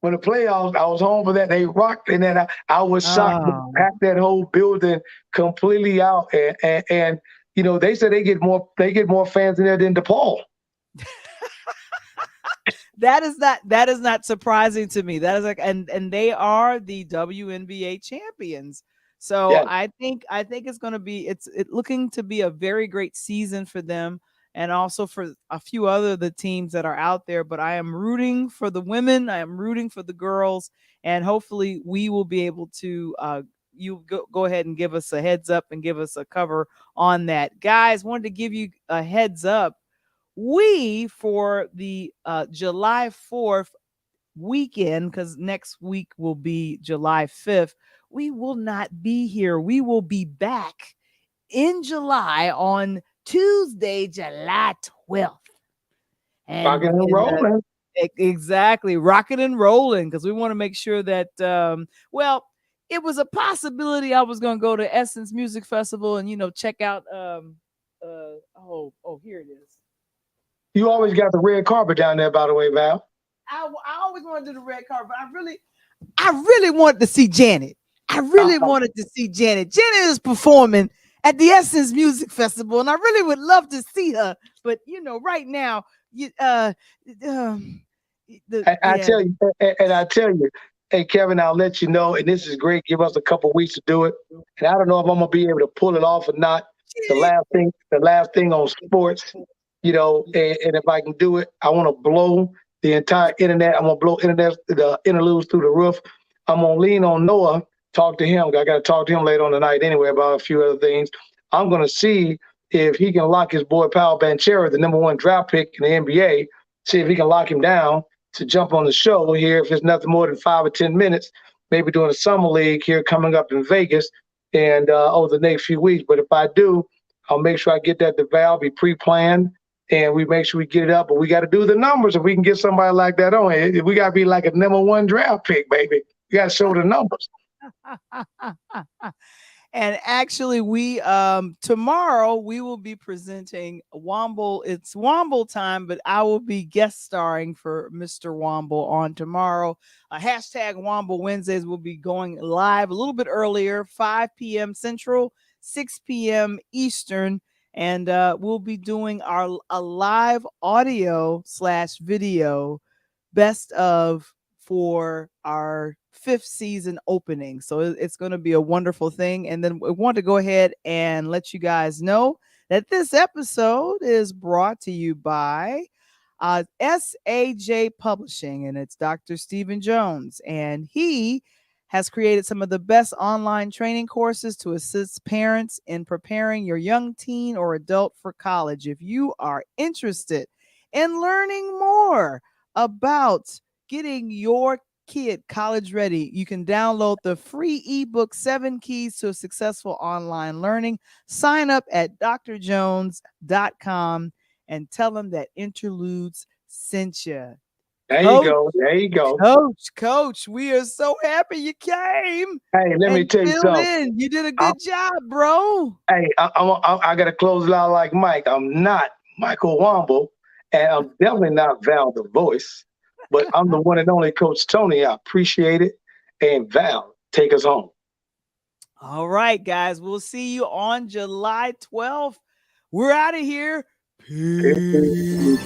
[SPEAKER 2] when the playoffs, I was home for that. They rocked, and then I was shocked. They
[SPEAKER 1] Oh.
[SPEAKER 2] packed that whole building completely out, and they said they get more fans in there than DePaul.
[SPEAKER 1] That is not surprising to me. That is like and they are the WNBA champions. So
[SPEAKER 2] Yeah,
[SPEAKER 1] I think it's going to be it's looking to be a very great season for them and also for a few other the teams that are out there, but I am rooting for the women, I am rooting for the girls, and hopefully we will be able to you go ahead and give us a heads up and give us a cover on that. Guys, wanted to give you a heads up. We for the July 4th weekend, because next week will be July 5th, we will not be here. We will be back in July on Tuesday, July 12th.
[SPEAKER 2] rocking
[SPEAKER 1] And
[SPEAKER 2] and rolling.
[SPEAKER 1] exactly, rocking and rolling, because we want to make sure that well, it was a possibility I was going to go to Essence Music Festival and check out here it is.
[SPEAKER 2] You always got the red carpet down there, by the way, Val.
[SPEAKER 1] I always wanted to do the red carpet, but I really wanted to see Janet. I really
[SPEAKER 2] Uh,
[SPEAKER 1] wanted to see Janet. Janet is performing at the Essence Music Festival, and I really would love to see her. But right now, you the
[SPEAKER 2] I
[SPEAKER 1] yeah.
[SPEAKER 2] tell you, and I tell you, hey Kevin, I'll let you know. And this is great. Give us a couple weeks to do it. And I don't know if I'm gonna be able to pull it off or not. The last thing on sports, and if I can do it, I want to blow the entire internet. I'm gonna blow the interludes through the roof. I'm gonna lean on Noah, talk to him. I got to talk to him later on tonight anyway about a few other things. I'm gonna see if he can lock his boy Paolo Banchero, the number one draft pick in the NBA. See if he can lock him down to jump on the show here if it's nothing more than 5 or 10 minutes, maybe doing a summer league here coming up in Vegas and over the next few weeks. But if I do, I'll make sure I get that to Val, be pre-planned, and we make sure we get it up. But we got to do the numbers if we can get somebody like that on it. We got to be like a number one draft pick, baby. We got to show the numbers.
[SPEAKER 1] And actually, we tomorrow we will be presenting Wamble. It's Wamble time, but I will be guest starring for Mr. Wamble on tomorrow. Hashtag Wamble Wednesdays will be going live a little bit earlier, 5 p.m. Central, 6 p.m. Eastern, and we'll be doing a live audio / video best of for our 5th season opening. So it's going to be a wonderful thing. And then we want to go ahead and let you guys know that this episode is brought to you by SAJ Publishing, and it's Dr. Stephen Jones. And he has created some of the best online training courses to assist parents in preparing your young teen or adult for college. If you are interested in learning more about getting your kid college ready, you can download the free ebook 7 Keys to a Successful Online Learning. Sign up at drjones.com and tell them that Interludes sent you.
[SPEAKER 2] There you
[SPEAKER 1] Coach,
[SPEAKER 2] go. There you go.
[SPEAKER 1] Coach, we are so happy you came
[SPEAKER 2] Hey, let me
[SPEAKER 1] and
[SPEAKER 2] tell you
[SPEAKER 1] filled
[SPEAKER 2] something.
[SPEAKER 1] in. You did a good job, bro.
[SPEAKER 2] Hey, I got to close it out like Mike. I'm not Michael Wamble, and I'm definitely not Val the Voice. But I'm the one and only Coach Tony. I appreciate it. And Val, take us home.
[SPEAKER 1] All right, guys. We'll see you on July 12th. We're out of here. Peace.